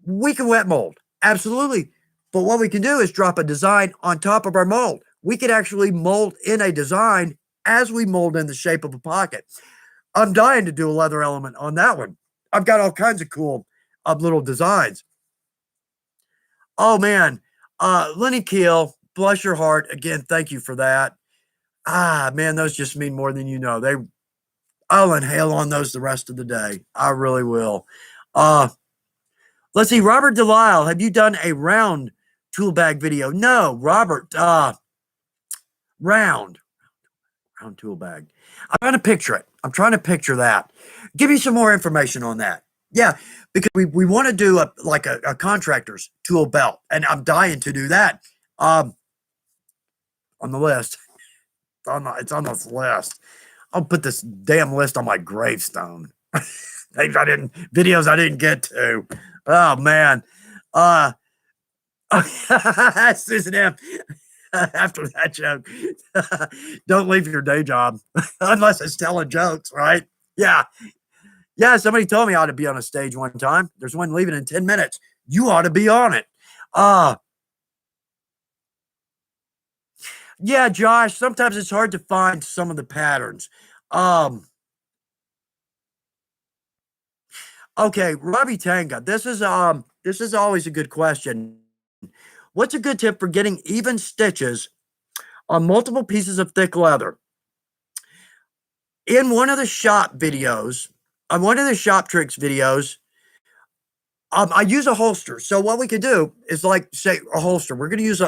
We can wet mold, absolutely. But what we can do is drop a design on top of our mold. We could actually mold in a design as we mold in the shape of a pocket. I'm dying to do a leather element on that one. I've got all kinds of cool little designs. Oh, man. Lenny Keel, bless your heart. Again, thank you for that. Man, those just mean more than you know. I'll inhale on those the rest of the day. I really will. Let's see. Robert Delisle, have you done a round tool bag video? No, Robert. Round tool bag. I'm trying to picture it. I'm trying to picture that. Give me some more information on that. Yeah, because we want to do a contractor's tool belt, and I'm dying to do that. On the list. It's on this list. I'll put this damn list on my gravestone. Videos I didn't get to. Oh man. Susan M. After that joke, don't leave your day job unless it's telling jokes, right? Yeah. Yeah. Somebody told me I ought to be on a stage one time. There's one leaving in 10 minutes. You ought to be on it. Yeah, Josh, sometimes it's hard to find some of the patterns. Okay, Robbie Tanga, this is always a good question. What's a good tip for getting even stitches on multiple pieces of thick leather? In one of the shop videos, on one of the shop tricks videos, I use a holster. So what we could do is say a holster. We're going to use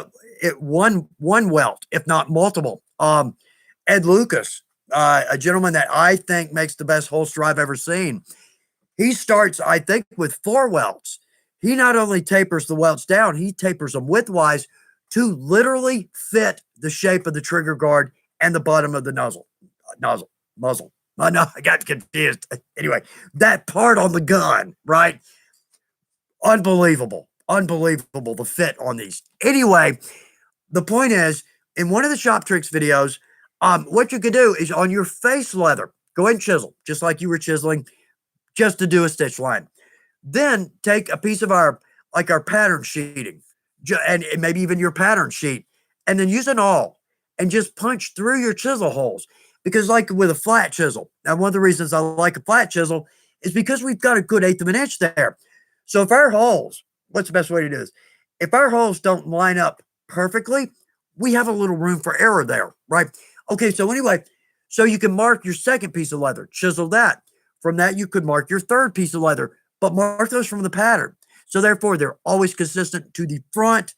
one welt, if not multiple. Ed Lucas, a gentleman that I think makes the best holster I've ever seen. He starts, I think, with 4 welts. He not only tapers the welts down, he tapers them widthwise to literally fit the shape of the trigger guard and the bottom of the muzzle. Oh, no, I got confused. Anyway, that part on the gun, right? Unbelievable. The fit on these. Anyway, The point is, in one of the shop tricks videos, what you could do is on your face leather, go ahead and chisel, just like you were chiseling, just to do a stitch line. Then take a piece of our pattern sheeting, and maybe even your pattern sheet, and then use an awl and just punch through your chisel holes. Because like with a flat chisel, now one of the reasons I like a flat chisel is because we've got a good eighth of an inch there. So if our holes, what's the best way to do this? If our holes don't line up perfectly, we have a little room for error there, right? Okay, so anyway, so you can mark your second piece of leather, chisel that. From that, you could mark your third piece of leather, but mark those from the pattern. So therefore, they're always consistent to the front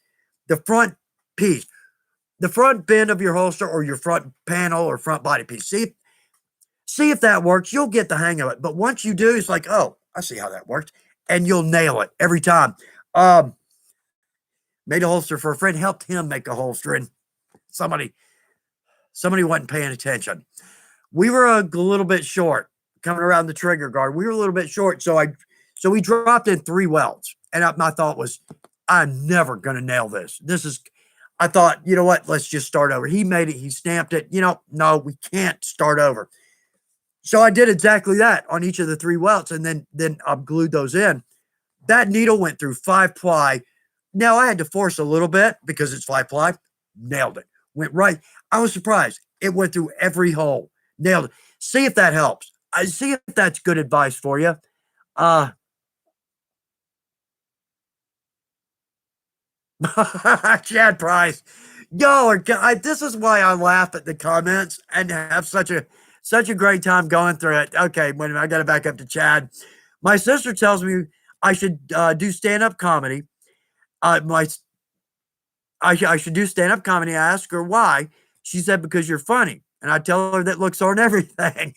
piece, the front bend of your holster or your front panel or front body piece. See if that works. You'll get the hang of it. But once you do, it's like, oh, I see how that works, and you'll nail it every time. Made a holster for a friend, helped him make a holster, and somebody wasn't paying attention. We were a little bit short coming around the trigger guard. We were a little bit short, so we dropped in 3 welds, and my thought was, I'm never going to nail this. I thought, you know what? Let's just start over. He made it. He stamped it. No, we can't start over. So I did exactly that on each of the 3 welts, and then I glued those in. That needle went through 5-ply. Now I had to force a little bit because it's 5-ply. Nailed it. Went right. I was surprised. It went through every hole. Nailed it. See if that helps. I see if that's good advice for you. Chad Price. This is why I laugh at the comments and have such a great time going through it. Okay, wait a minute. I got to back up to Chad. My sister tells me I should do stand-up comedy. I should do stand-up comedy. I ask her why. She said, because you're funny. And I tell her that looks aren't everything.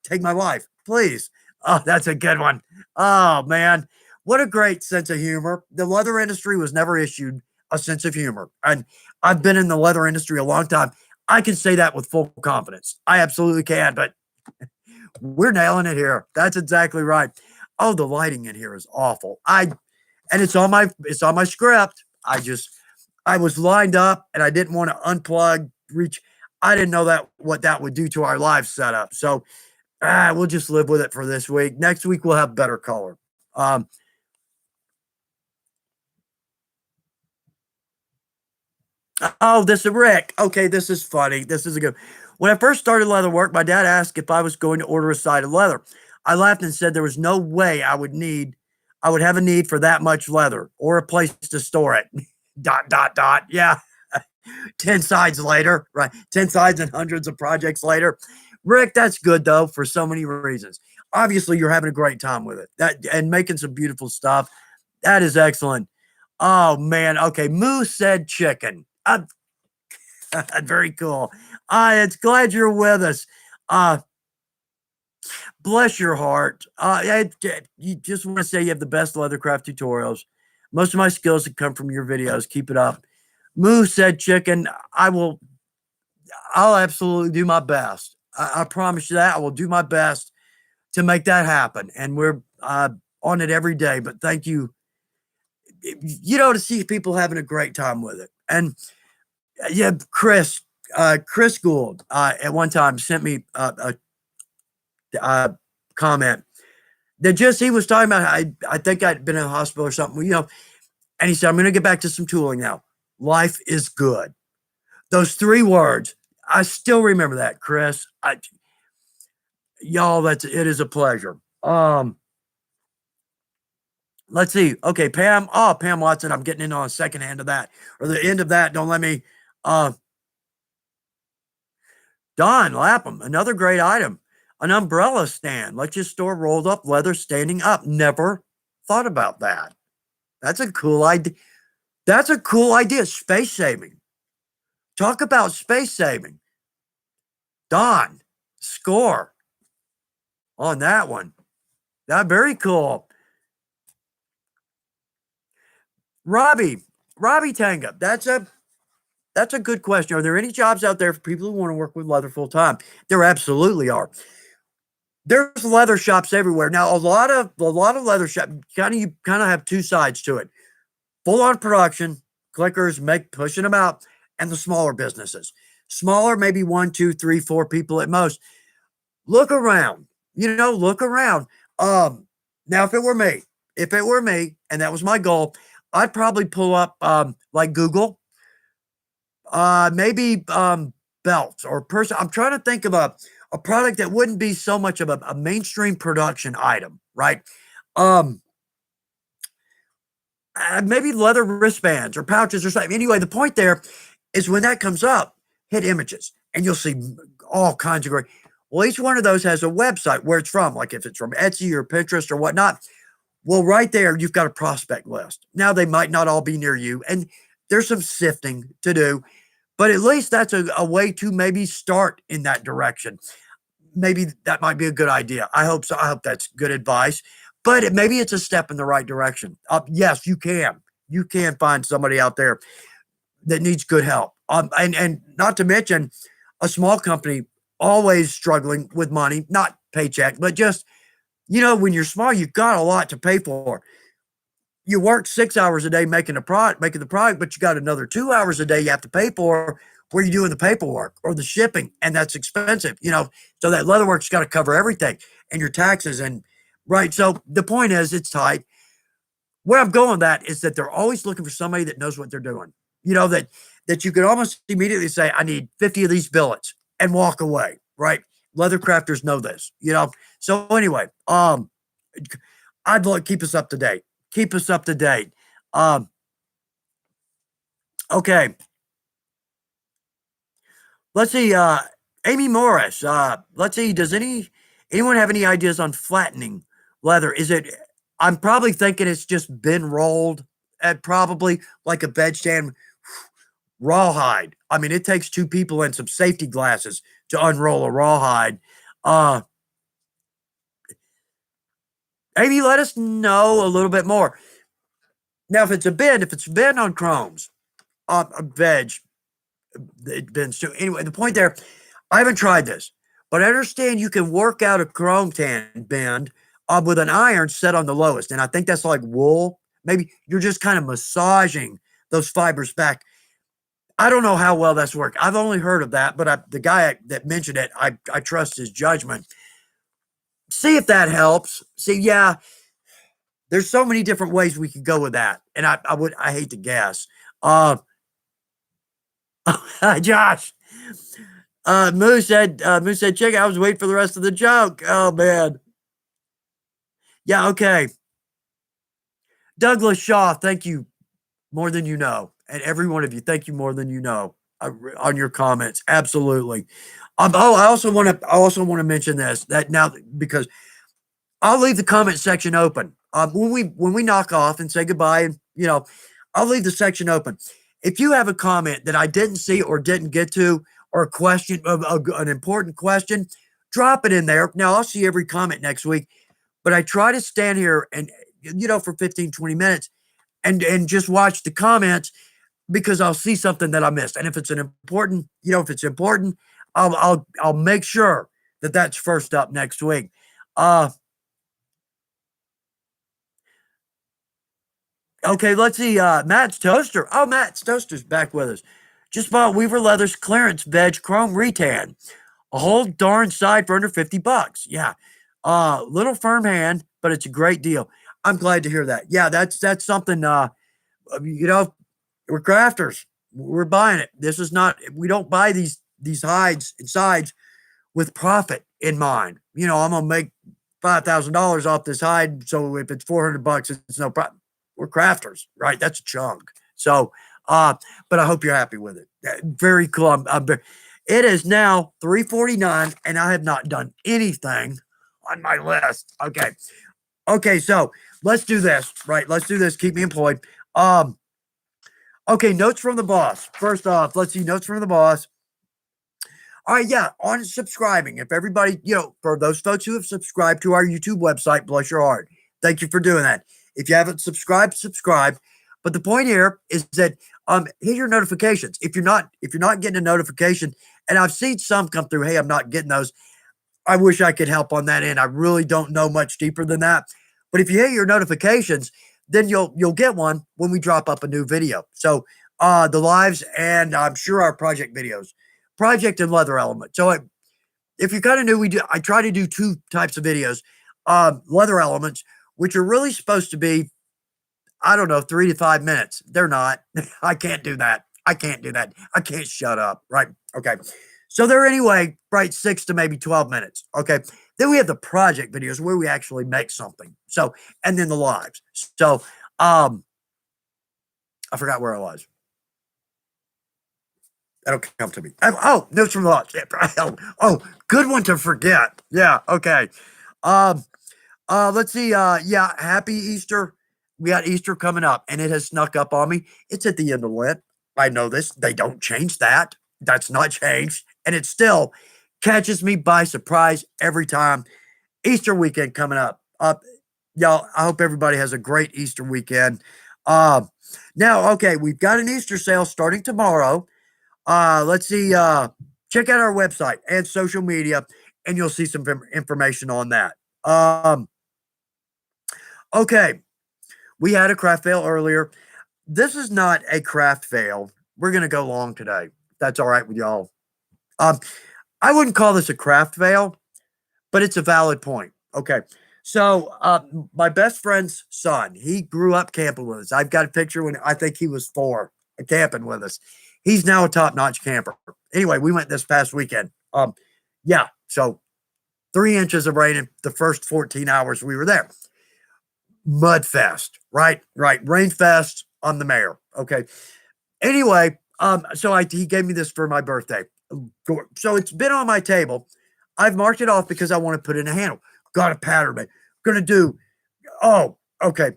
Take my life, please. Oh, that's a good one. Oh, man. What a great sense of humor. The leather industry was never issued a sense of humor. And I've been in the leather industry a long time. I can say that with full confidence. I absolutely can, but we're nailing it here. That's exactly right. Oh, the lighting in here is awful. And it's on my script. I was lined up and I didn't want to unplug, reach. I didn't know what that would do to our live setup. So we'll just live with it for this week. Next week we'll have better color. Oh, this is Rick. Okay, this is funny. This is a good. When I first started leather work, my dad asked if I was going to order a side of leather. I laughed and said there was no way I would have a need for that much leather or a place to store it. ... Yeah. 10 sides later, right? 10 sides and hundreds of projects later. Rick, that's good though for so many reasons. Obviously, you're having a great time with it and making some beautiful stuff. That is excellent. Oh man. Okay. Moo said chicken. Very cool. It's glad you're with us. Bless your heart. You just want to say you have the best leathercraft tutorials. Most of my skills have come from your videos. Keep it up. Moo said chicken. I'll absolutely do my best. I promise you that. I will do my best to make that happen. And we're on it every day. But thank you. To see people having a great time with it. And yeah, Chris Gould at one time sent me a comment that he was talking about. I think I'd been in a hospital or something, and he said, I'm going to get back to some tooling now. Life is good. Those 3 words, I still remember that, Chris. Y'all, it is a pleasure. Let's see. Okay, Pam. Oh, Pam Watson. I'm getting in on a second hand of that, or the end of that. Don't let me. Don Lapham, another great item. An umbrella stand. Let's just store rolled up leather standing up. Never thought about that. That's a cool idea. That's a cool idea. Space saving. Talk about space saving. Don, score on that one. That's very cool. Robbie Tanga. That's a good question. Are there any jobs out there for people who want to work with leather full time? There absolutely are. There's leather shops everywhere. Now, a lot of leather shops, you kind of have 2 sides to it. Full on production, clickers, pushing them out, and the smaller businesses. Smaller, maybe 1, 2, 3, 4 people at most. Look around, look around. Now if it were me, and that was my goal, I'd probably pull up like Google, maybe belts or person. I'm trying to think of a product that wouldn't be so much of a mainstream production item, right? Maybe leather wristbands or pouches or something. Anyway, the point there is when that comes up, hit images and you'll see all kinds of great. Well, each one of those has a website where it's from, like if it's from Etsy or Pinterest or whatnot. Well, right there, you've got a prospect list. Now, they might not all be near you, and there's some sifting to do, but at least that's a way to maybe start in that direction. Maybe that might be a good idea. I hope so. I hope that's good advice, but maybe it's a step in the right direction. Yes, you can. You can find somebody out there that needs good help. And not to mention a small company always struggling with money, not paycheck, but just, when you're small, you've got a lot to pay for. You work 6 hours a day making the product, but you got another 2 hours a day you have to pay for where you're doing the paperwork or the shipping, and that's expensive, so that leather work's got to cover everything and your taxes right. So the point is it's tight. Where I'm going with that is that they're always looking for somebody that knows what they're doing, that you could almost immediately say, I need 50 of these billets and walk away, right? Leather crafters know this, So anyway, I'd like keep us up to date. Keep us up to date. Okay. Let's see. Amy Morris. Let's see. Does anyone have any ideas on flattening leather? I'm probably thinking it's just been rolled at probably like a bed stand rawhide. I mean, it takes 2 people and some safety glasses to unroll a rawhide. Maybe let us know a little bit more. Now, if it's bend on chromes, a veg, it bends too. Anyway, the point there, I haven't tried this, but I understand you can work out a chrome tan bend with an iron set on the lowest. And I think that's like wool. Maybe you're just kind of massaging those fibers back. I don't know how well that's worked. I've only heard of that, but the guy that mentioned it, I trust his judgment. See if that helps. See, yeah, there's so many different ways we could go with that. And I hate to guess. Josh, Moose said, check, I was waiting for the rest of the joke. Oh man. Yeah. Okay. Douglas Shaw, thank you more than you know. And every one of you, thank you more than you know on your comments. Absolutely. I also want to mention this that now, because I'll leave the comment section open. When we knock off and say goodbye, and I'll leave the section open. If you have a comment that I didn't see or didn't get to, or a question, an important question, drop it in there. Now I'll see every comment next week, but I try to stand here and for 15, 20 minutes and just watch the comments, because I'll see something that I missed. And if it's I'll make sure that that's first up next week. Okay, let's see. Matt's Toaster. Oh, Matt's Toaster's back with us. Just bought Weaver Leather's clearance veg chrome retan. A whole darn side for under $50. Yeah. Little firm hand, but it's a great deal. I'm glad to hear that. Yeah, that's something, we're crafters. We're buying it. This is not, we don't buy these hides and sides with profit in mind. I'm going to make $5,000 off this hide. So if it's $400, it's no problem. We're crafters, right? That's a chunk. So, but I hope you're happy with it. Very cool. It is now 3:49 and I have not done anything on my list. Okay. So let's do this, right? Let's do this. Keep me employed. Okay. Notes from the boss. First off, let's see notes from the boss. All right. Yeah. On subscribing. If everybody, for those folks who have subscribed to our YouTube website, bless your heart. Thank you for doing that. If you haven't subscribed, subscribe. But the point here is that hit your notifications. If you're not getting a notification, and I've seen some come through, hey, I'm not getting those. I wish I could help on that end. I really don't know much deeper than that. But if you hit your notifications, then you'll get one when we drop up a new video. So the lives, and I'm sure our project videos, project and leather element. So if you're kind of new, I try to do two types of videos, leather elements, which are really supposed to be, I don't know, 3 to 5 minutes. They're not. I can't do that. I can't do that. I can't shut up. Right. Okay. So they're anyway, right, 6 to maybe 12 minutes. Okay. Then we have the project videos where we actually make something. So, and then the lives. So, I forgot where I was. That'll come to me. Notes from the launch. Oh, good one to forget. Yeah. Okay. Um, let's see. Yeah, happy Easter. We got Easter coming up, and it has snuck up on me. It's at the end of Lent. I know this. They don't change that. That's not changed, and it still catches me by surprise every time. Easter weekend coming up. Y'all. I hope everybody has a great Easter weekend. Now, okay, we've got an Easter sale starting tomorrow. Let's see. Check out our website and social media, and you'll see some information on that. Okay, we had a craft fail earlier. This is not a craft fail. We're gonna go long today. That's all right with y'all. Um, I wouldn't call this a craft fail, but it's a valid point. Okay. So, my best friend's son, he grew up camping with us. I've got a picture when I think he was 4, camping with us. He's now a top-notch camper. Anyway, we went this past weekend. Yeah, so 3 inches of rain in the first 14 hours we were there. Mud fest, right? Rain fest. I'm the mayor. Okay. Anyway, he gave me this for my birthday. So it's been on my table. I've marked it off because I want to put in a handle. Got a pattern, man. Gonna do. Oh, okay.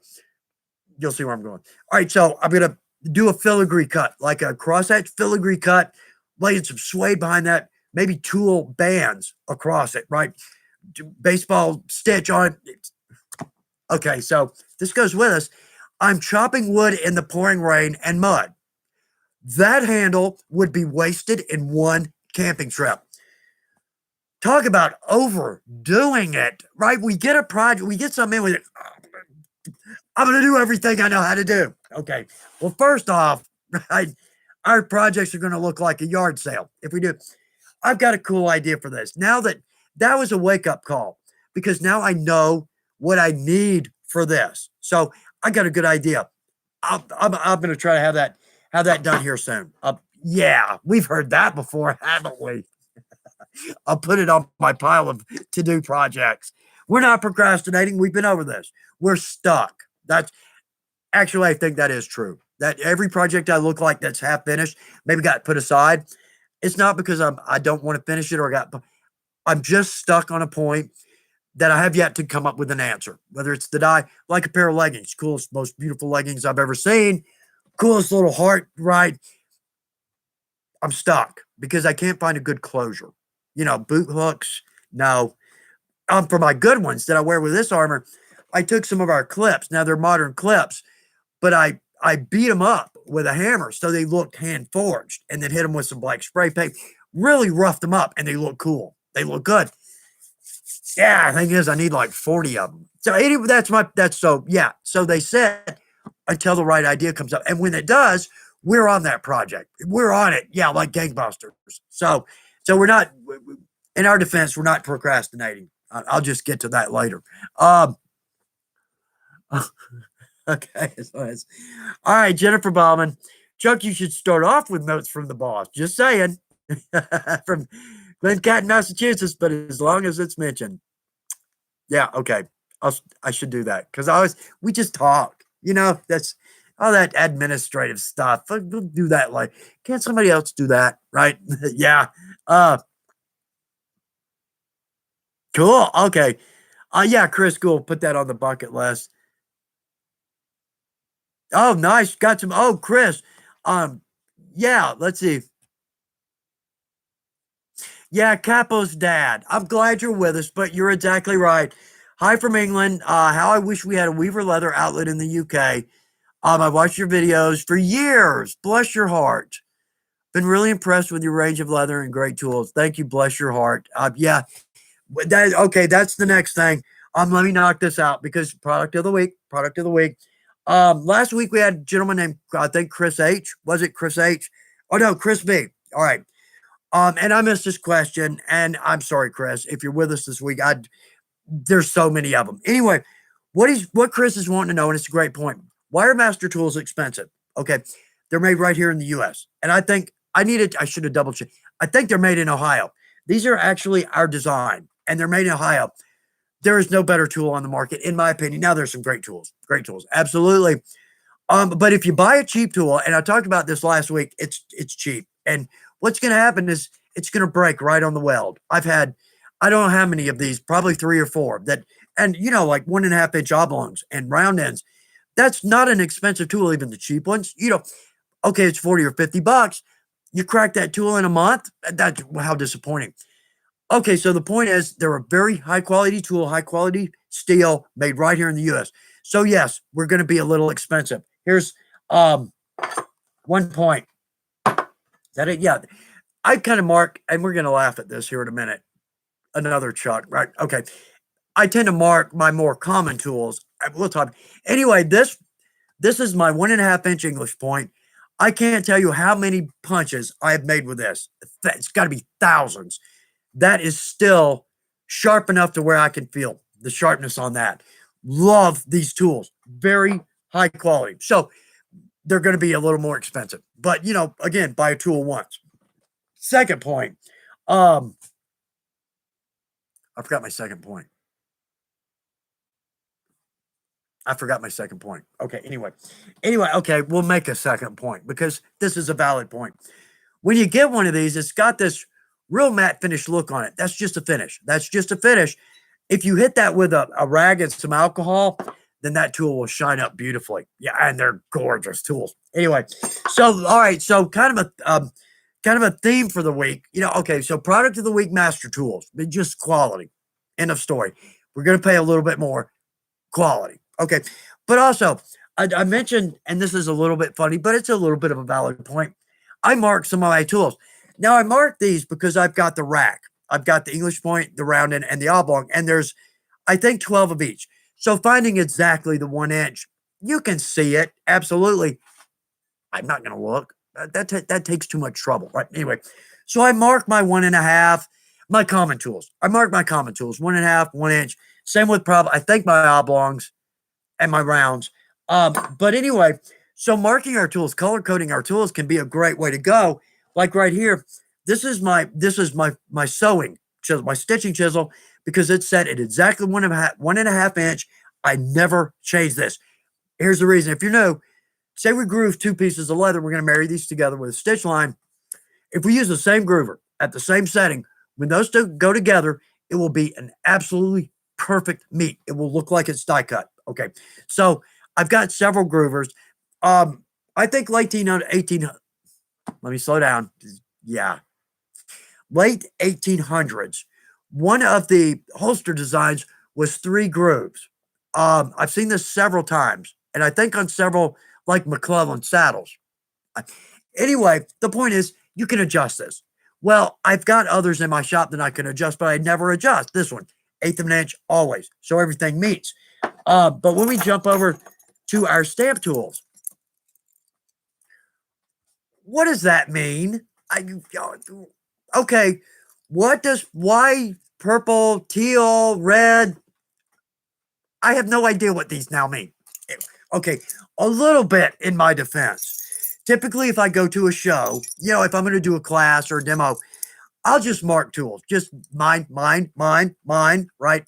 You'll see where I'm going. All right, so I'm gonna do a filigree cut, like a crosshatch filigree cut, laying some suede behind that, maybe tulle bands across it, right? Baseball stitch on it. Okay, so this goes with us. I'm chopping wood in the pouring rain and mud. That handle would be wasted in one camping trip. Talk about overdoing it, right? We get a project, we get something in with it. I'm going to do everything I know how to do. Okay. Well, first off, right, our projects are going to look like a yard sale. If we do, I've got a cool idea for this. Now that was a wake-up call, because now I know what I need for this. So I got a good idea. I'm going to try to have that done here soon. Yeah, we've heard that before, haven't we? I'll put it on my pile of to-do projects. We're not procrastinating. We've been over this. We're stuck. That's actually, I think that is true. That every project I look like that's half finished, maybe got put aside. It's not because I don't want to finish it, or I'm just stuck on a point that I have yet to come up with an answer. Whether it's the dye, like a pair of leggings, coolest, most beautiful leggings I've ever seen, coolest little heart, right? I'm stuck because I can't find a good closure. Boot hooks, no. For my good ones that I wear with this armor, I took some of our clips. Now they're modern clips, but I beat them up with a hammer so they looked hand forged, and then hit them with some black spray paint. Really roughed them up, and they look cool. They look good. Yeah, the thing is, I need like 40 of them. So So they said until the right idea comes up, and when it does, we're on that project. We're on it. Yeah, like gangbusters. So we're not. In our defense, we're not procrastinating. I'll just get to that later. Okay. All right, Jennifer Bauman. Chuck, you should start off with notes from the boss. Just saying. From Glencatt, Massachusetts, but as long as it's mentioned. Yeah, okay. I should do that because we just talk. That's all that administrative stuff. We'll do that. Like, can't somebody else do that? Right? Yeah. Cool. Okay. Yeah, Chris, cool. Put that on the bucket list. Oh, nice. Got some. Oh, Chris. Yeah, let's see. Yeah, Capo's dad. I'm glad you're with us, but you're exactly right. Hi from England. How I wish we had a Weaver Leather outlet in the UK. I've watched your videos for years. Bless your heart. Been really impressed with your range of leather and great tools. Thank you. Bless your heart. Yeah. Okay, that's the next thing. Let me knock this out because product of the week. Last week we had a gentleman named, I think, Chris H. Was it Chris H? Oh no, Chris B. All right. And I missed this question, and I'm sorry, Chris, if you're with us this week. There's so many of them. Anyway, what Chris is wanting to know, and it's a great point. Why are master tools expensive? Okay, they're made right here in the U.S. And I think I should have double checked. I think they're made in Ohio. These are actually our design, and they're made in Ohio. There is no better tool on the market, in my opinion. Now there's some great tools, absolutely. But if you buy a cheap tool, and I talked about this last week, it's cheap, and what's going to happen is it's going to break right on the weld. I've had, I don't know how many of these, probably 3 or 4 that, and like 1.5 inch oblongs and round ends. That's not an expensive tool, even the cheap ones. Okay, it's 40 or 50 bucks. You crack that tool in a month. That's how disappointing. Okay, so the point is they're a very high quality tool, high quality steel made right here in the US. So yes, we're going to be a little expensive. Here's 1 point. Is that it? Yeah. I kind of mark, and we're going to laugh at this here in a minute. Another Chuck, right? Okay. I tend to mark my more common tools. We'll talk. Anyway, this is my 1.5 inch English point. I can't tell you how many punches I have made with this. It's got to be thousands. That is still sharp enough to where I can feel the sharpness on that. Love these tools. Very high quality. So they're going to be a little more expensive. But, again, buy a tool once. Second point. I forgot my second point. Okay, anyway, okay, we'll make a second point because this is a valid point. When you get one of these, it's got this real matte finish look on it. That's just a finish. If you hit that with a rag and some alcohol, then that tool will shine up beautifully. Yeah, and they're gorgeous tools. Anyway, so all right, so kind of a theme for the week. Okay, so product of the week, master tools, just quality. End of story. We're going to pay a little bit more, quality. Okay, but also I mentioned, and this is a little bit funny, but it's a little bit of a valid point. I marked some of my tools. Now I marked these because I've got the rack. I've got the English point, the round end, and the oblong, and there's, I think, 12 of each. So finding exactly the 1 inch, you can see it, absolutely. I'm not going to look. That takes too much trouble, right? Anyway, so I mark my 1.5, my common tools. I mark my common tools, 1.5, 1 inch. Same with I think my oblongs and my rounds. But anyway, so marking our tools, color coding our tools can be a great way to go. Like right here, this is my sewing chisel, my stitching chisel, because it's set at exactly 1.5 inch. I never change this. Here's the reason. If you're new, say we groove 2 pieces of leather, we're going to marry these together with a stitch line. If we use the same groover at the same setting, when those 2 go together, it will be an absolutely perfect meet. It will look like it's die cut. Okay. So I've got several groovers. I think late 1800, let me slow down. Yeah. Late 1800s, one of the holster designs was 3 grooves. I've seen this several times, and I think on several, like McClellan saddles. Anyway, the point is, you can adjust this. Well, I've got others in my shop that I can adjust, but I never adjust. This one, 1/8 of an inch, always. So everything meets. But when we jump over to our stamp tools, what does that mean? Okay, why purple, teal, red? I have no idea what these now mean. Okay, a little bit in my defense. Typically, if I go to a show, if I'm going to do a class or a demo, I'll just mark tools. Just mine, right?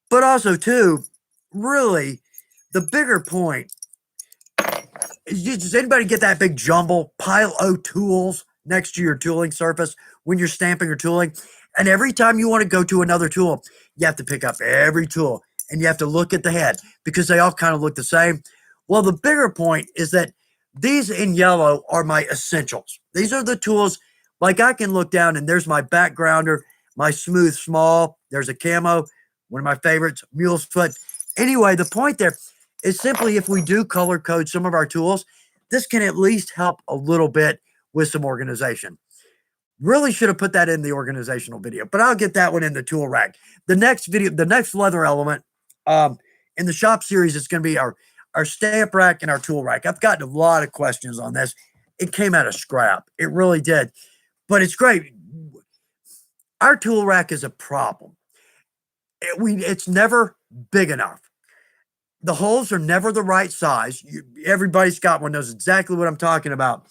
But also, too, really, the bigger point is, does anybody get that big jumble pile of tools next to your tooling surface when you're stamping or tooling? And every time you want to go to another tool, you have to pick up every tool and you have to look at the head because they all kind of look the same. Well, the bigger point is that these in yellow are my essentials. These are the tools, like I can look down and there's my backgrounder, my smooth small, there's a camo, one of my favorites, mule's foot. Anyway, the point there is simply if we do color code some of our tools, this can at least help a little bit with some organization. Really should have put that in the organizational video, but I'll get that one in the tool rack. The next video, the next leather element in the shop series is going to be our our stamp rack and our tool rack. I've gotten a lot of questions on this. It came out of scrap. It really did. But it's great. Our tool rack is a problem. It's never big enough. The holes are never the right size. Everybody's got one knows exactly what I'm talking about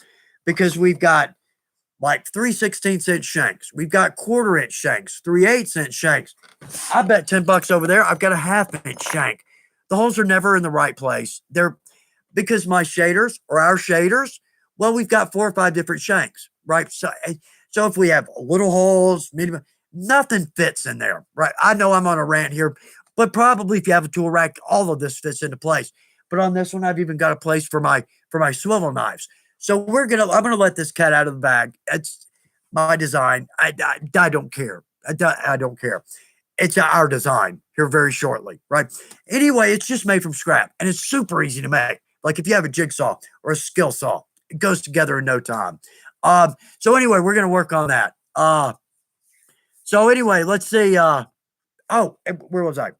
because we've got like 3/16 inch shanks. We've got 1/4 inch shanks, 3/8 inch shanks. I bet $10 over there. I've got a 1/2 inch shank. The holes are never in the right place. They're because my shaders or our shaders, well, we've got 4 or 5 different shanks, right? So if we have little holes, medium, nothing fits in there, right? I know I'm on a rant here, but probably if you have a tool rack, all of this fits into place. But on this one, I've even got a place for my swivel knives. So I'm gonna let this cat out of the bag. It's my design. I don't care. I don't care. It's our design here very shortly, right? Anyway, it's just made from scrap and it's super easy to make. Like if you have a jigsaw or a skill saw, it goes together in no time. So anyway, we're gonna work on that. So anyway, let's see. Where was I?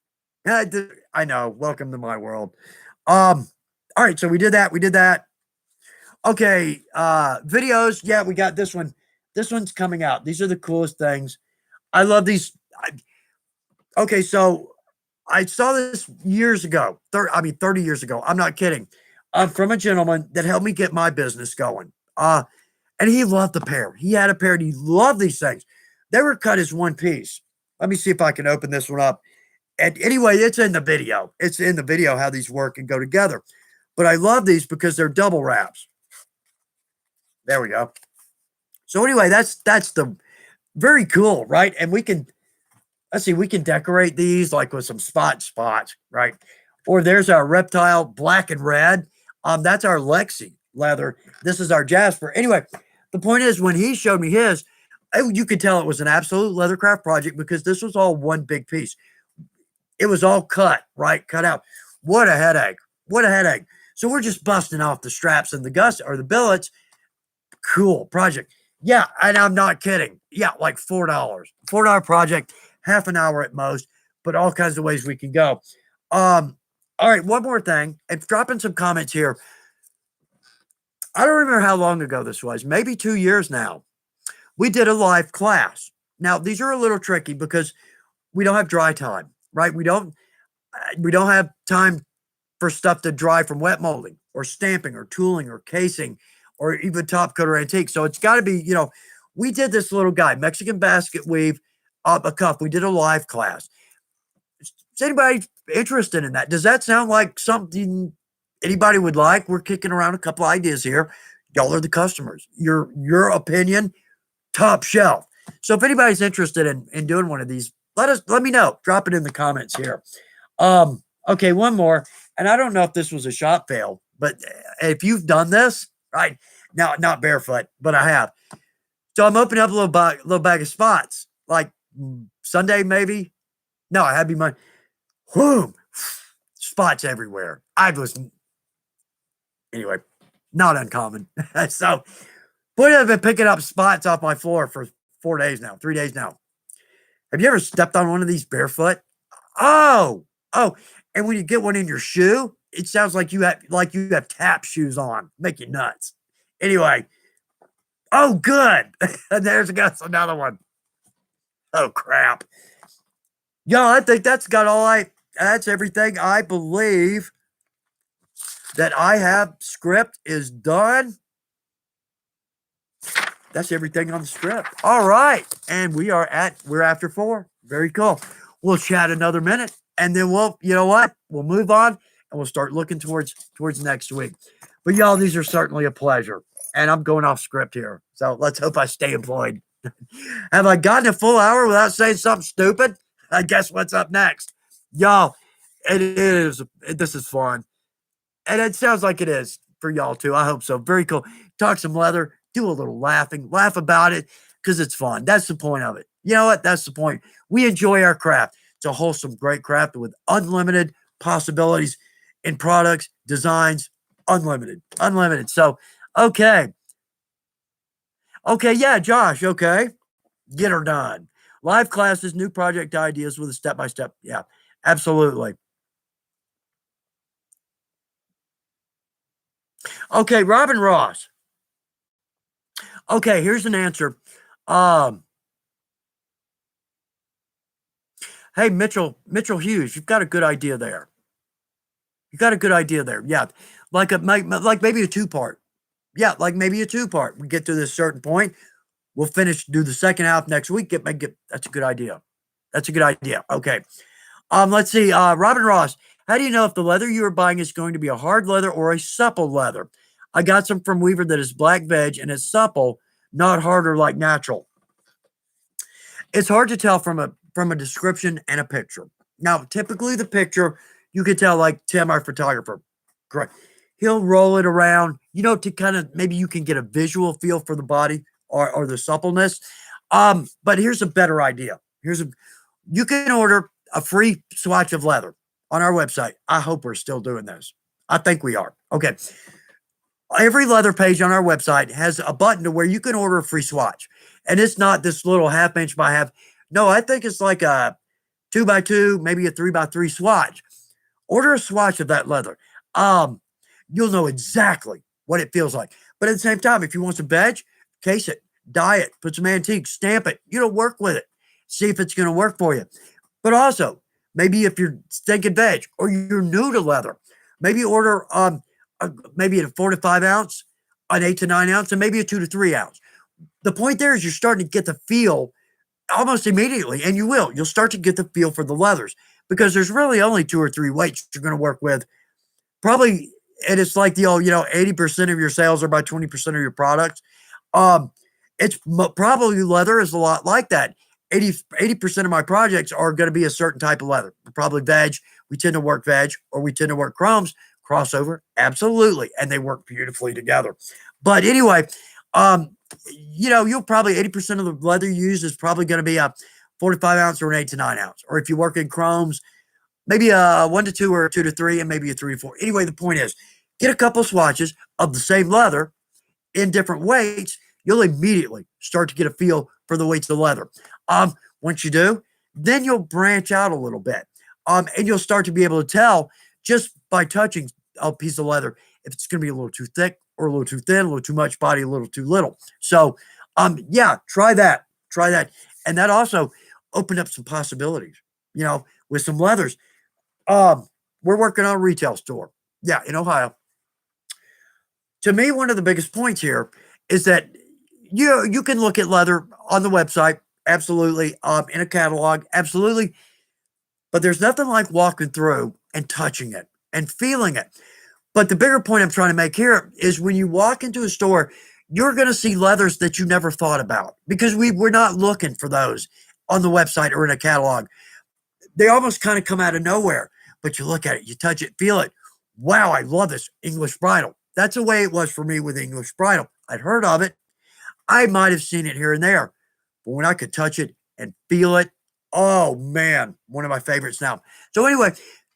I know. Welcome to my world. All right, so we did that. We did that. Okay, videos. Yeah, we got this one. This one's coming out. These are the coolest things. I love these. Okay, so I saw this years ago. 30 years ago. I'm not kidding. From a gentleman that helped me get my business going. And he loved the pair. He had a pair and he loved these things. They were cut as one piece. Let me see if I can open this one up. And anyway, it's in the video. It's in the video how these work and go together. But I love these because they're double wraps. There we go. So anyway, that's the very cool, right? And we can we can decorate these like with some spots, right? Or there's our reptile black and red. That's our Lexi leather. This is our Jasper. Anyway, the point is when he showed me his, you could tell it was an absolute leathercraft project because this was all one big piece. It was all cut, right? Cut out. What a headache. What a headache. So we're just busting off the straps and the gusset or the billets. Cool project. Yeah, and I'm not kidding. Yeah, like $4. $4 project, half an hour at most, but all kinds of ways we can go. All right, one more thing. And dropping some comments here. I don't remember how long ago this was, maybe 2 years now. We did a live class. Now, these are a little tricky because we don't have dry time, right? We don't have time for stuff to dry from wet molding or stamping or tooling or casing or even top coat or antique. So it's got to be, we did this little guy, Mexican basket weave, a cuff. We did a live class. Is anybody interested in that? Does that sound like something anybody would like? We're kicking around a couple ideas here. Y'all are the customers. Your opinion, top shelf. So if anybody's interested in doing one of these, let me know. Drop it in the comments here. Okay, one more. And I don't know if this was a shop fail, but if you've done this, right? Now, not barefoot, but I have. So I'm opening up a little bag of spots, like Sunday maybe. No, I had to be my whoom, spots everywhere. Anyway, not uncommon. So, but I've been picking up spots off my floor for 4 days now, 3 days now. Have you ever stepped on one of these barefoot? Oh, and when you get one in your shoe, it sounds like you have tap shoes on. Make you nuts. Anyway, oh, good. There's another one. Oh, crap. Y'all, I think that's everything. I believe that I have. Script is done. That's everything on the script. All right. And we're after 4. Very cool. We'll chat another minute and then we'll move on and we'll start looking towards next week. But y'all, these are certainly a pleasure. And I'm going off script here. So let's hope I stay employed. Have I gotten a full hour without saying something stupid? I guess what's up next? Y'all, this is fun. And it sounds like it is for y'all too. I hope so. Very cool. Talk some leather, do a little laughing, laugh about it because it's fun. That's the point of it. You know what? That's the point. We enjoy our craft. It's a wholesome, great craft with unlimited possibilities in products, designs, unlimited. So, okay. Okay, yeah, Josh, okay. Get her done. Live classes, new project ideas with a step-by-step. Yeah, absolutely. Okay, Robin Ross. Okay, here's an answer. Um, hey, Mitchell Hughes, you've got a good idea there. You got a good idea there. Yeah. Like maybe a two-part. Yeah, like maybe a two-part. We get to this certain point. We'll do the second half next week. That's a good idea. That's a good idea. Okay. Let's see. Robin Ross, how do you know if the leather you are buying is going to be a hard leather or a supple leather? I got some from Weaver that is black veg and it's supple, not harder like natural. It's hard to tell from a description and a picture. Now, typically the picture you can tell, like Tim, our photographer, correct. He'll roll it around, to kind of maybe you can get a visual feel for the body or the suppleness. But here's a better idea. You can order a free swatch of leather on our website. I hope we're still doing this. I think we are. Okay. Every leather page on our website has a button to where you can order a free swatch. And it's not this little half inch by half. No, I think it's like a 2x2, maybe a 3x3 swatch. Order a swatch of that leather. You'll know exactly what it feels like. But at the same time, if you want some veg, case it, dye it, put some antique, stamp it, work with it. See if it's going to work for you. But also, maybe if you're thinking veg or you're new to leather, maybe order maybe a 4 to 5 ounce, an 8 to 9 ounce, and maybe a 2 to 3 ounce. The point there is you're starting to get the feel almost immediately, and you'll start to get the feel for the leathers because there's really only 2 or 3 weights you're going to work with. Probably, and it's like the old, 80% of your sales are by 20% of your products. Probably leather is a lot like that. 80% of my projects are going to be a certain type of leather. Probably veg. We tend to work veg, or we tend to work chromes. Crossover, absolutely, and they work beautifully together. But anyway, you'll probably 80% of the leather you use is probably going to be a 45 ounce or an 8 to 9 ounce. Or if you work in chromes, maybe a 1 to 2 or a 2 to 3, and maybe a 3 to 4. Anyway, the point is, get a couple swatches of the same leather in different weights. You'll immediately start to get a feel for the weights of leather. Once you do, then you'll branch out a little bit. And you'll start to be able to tell just by touching a piece of leather if it's going to be a little too thick or a little too thin, a little too much body, a little too little. So, yeah, try that. And that also opened up some possibilities, with some leathers. We're working on a retail store. Yeah, in Ohio. To me, one of the biggest points here is that you can look at leather on the website, absolutely, in a catalog, absolutely. But there's nothing like walking through and touching it and feeling it. But the bigger point I'm trying to make here is when you walk into a store, you're going to see leathers that you never thought about because we're not looking for those on the website or in a catalog. They almost kind of come out of nowhere, but you look at it, you touch it, feel it. Wow, I love this English bridle. That's the way it was for me with English bridle. I'd heard of it. I might have seen it here and there, but when I could touch it and feel it, oh man, one of my favorites now. So anyway,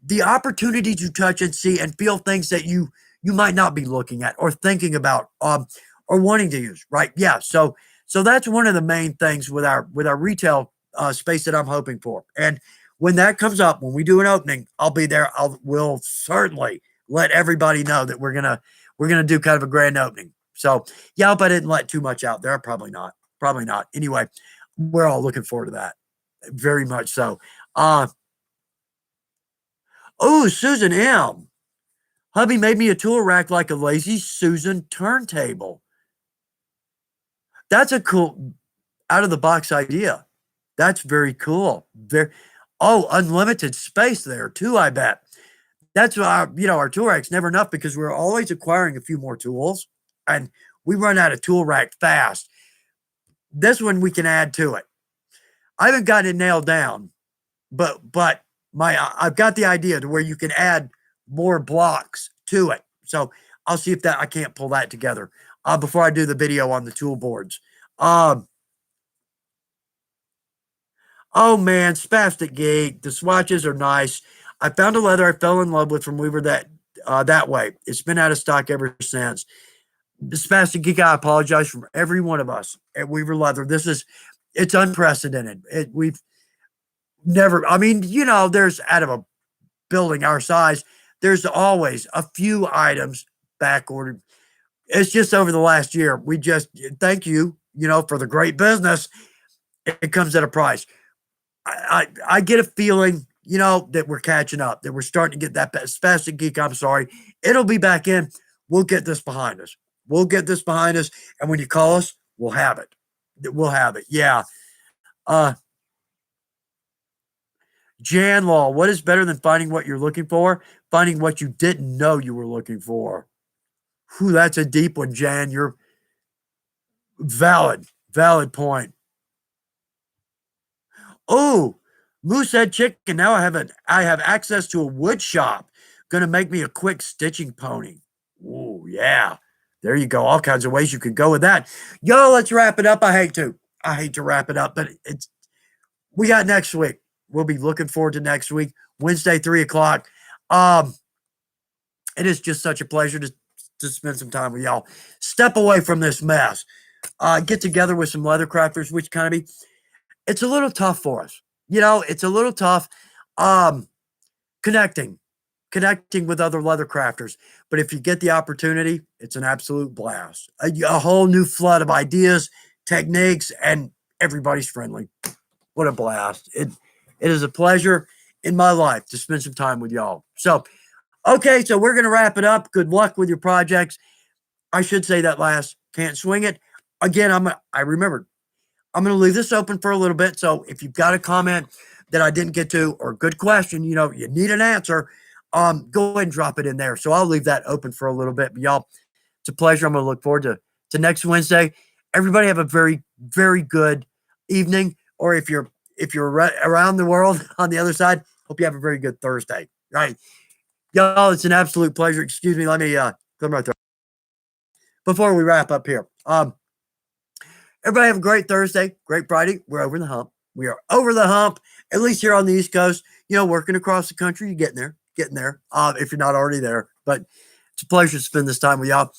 the opportunity to touch and see and feel things that you might not be looking at or thinking about or wanting to use, right? Yeah. So that's one of the main things with our retail space that I'm hoping for. And when that comes up, when we do an opening, I'll be there. We'll certainly let everybody know that we're gonna do kind of a grand opening. So yeah, I hope I didn't let too much out there. Probably not. Anyway, we're all looking forward to that. Very much so. Oh, Susan M. Hubby made me a tool rack like a lazy Susan turntable. That's a cool out of the box idea. That's very cool. Unlimited space there too, I bet. That's why, our tool rack's never enough because we're always acquiring a few more tools and we run out of tool rack fast. This one we can add to it. I haven't got it nailed down, but I've got the idea to where you can add more blocks to it. So I'll see if I can't pull that together before I do the video on the tool boards. Oh man, Spastic Gate. The swatches are nice. I found a leather I fell in love with from Weaver that way. It's been out of stock ever since. The Spastic Geek, I apologize from every one of us at Weaver Leather. It's unprecedented. We've never, there's out of a building our size, there's always a few items back ordered. It's just over the last year. We just thank you, for the great business. It comes at a price. I get a feeling, that we're catching up, that we're starting to get that spastic geek. I'm sorry. It'll be back in. We'll get this behind us. We'll get this behind us. And when you call us, we'll have it. We'll have it. Yeah. Uh, Jan Law, what is better than finding what you're looking for? Finding what you didn't know you were looking for. Whew, that's a deep one, Jan. You're valid point. Oh, Moosehead Chicken. Now I have access to a wood shop. Gonna make me a quick stitching pony. Oh, yeah. There you go. All kinds of ways you could go with that. Yo, let's wrap it up. I hate to wrap it up, but we got next week. We'll be looking forward to next week, Wednesday, 3:00. It is just such a pleasure to spend some time with y'all. Step away from this mess. Get together with some leather crafters, which kind of be, it's a little tough for us. It's a little tough connecting with other leather crafters. But if you get the opportunity, it's an absolute blast. A whole new flood of ideas, techniques, and everybody's friendly. What a blast. It is a pleasure in my life to spend some time with y'all. So, okay, so we're going to wrap it up. Good luck with your projects. I should say that last. Can't swing it. Again, I remembered. I'm going to leave this open for a little bit. So if you've got a comment that I didn't get to or a good question, you need an answer, go ahead and drop it in there. So I'll leave that open for a little bit. But y'all, it's a pleasure. I'm going to look forward to next Wednesday. Everybody have a very, very good evening. Or if you're around the world on the other side, hope you have a very good Thursday. All right. Y'all, it's an absolute pleasure. Excuse me. Let me clear my throat before we wrap up here. Everybody have a great Thursday, great Friday. We're over the hump. We are over the hump, at least here on the East Coast. Working across the country, you're getting there. If you're not already there. But it's a pleasure to spend this time with y'all.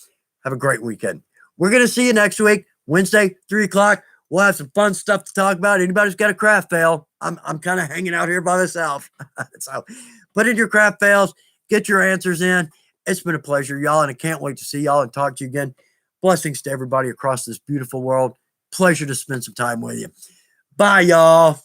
Have a great weekend. We're going to see you next week, Wednesday, 3:00. We'll have some fun stuff to talk about. Anybody's got a craft fail, I'm kind of hanging out here by myself. So put in your craft fails, get your answers in. It's been a pleasure, y'all, and I can't wait to see y'all and talk to you again. Blessings to everybody across this beautiful world. Pleasure to spend some time with you. Bye, y'all.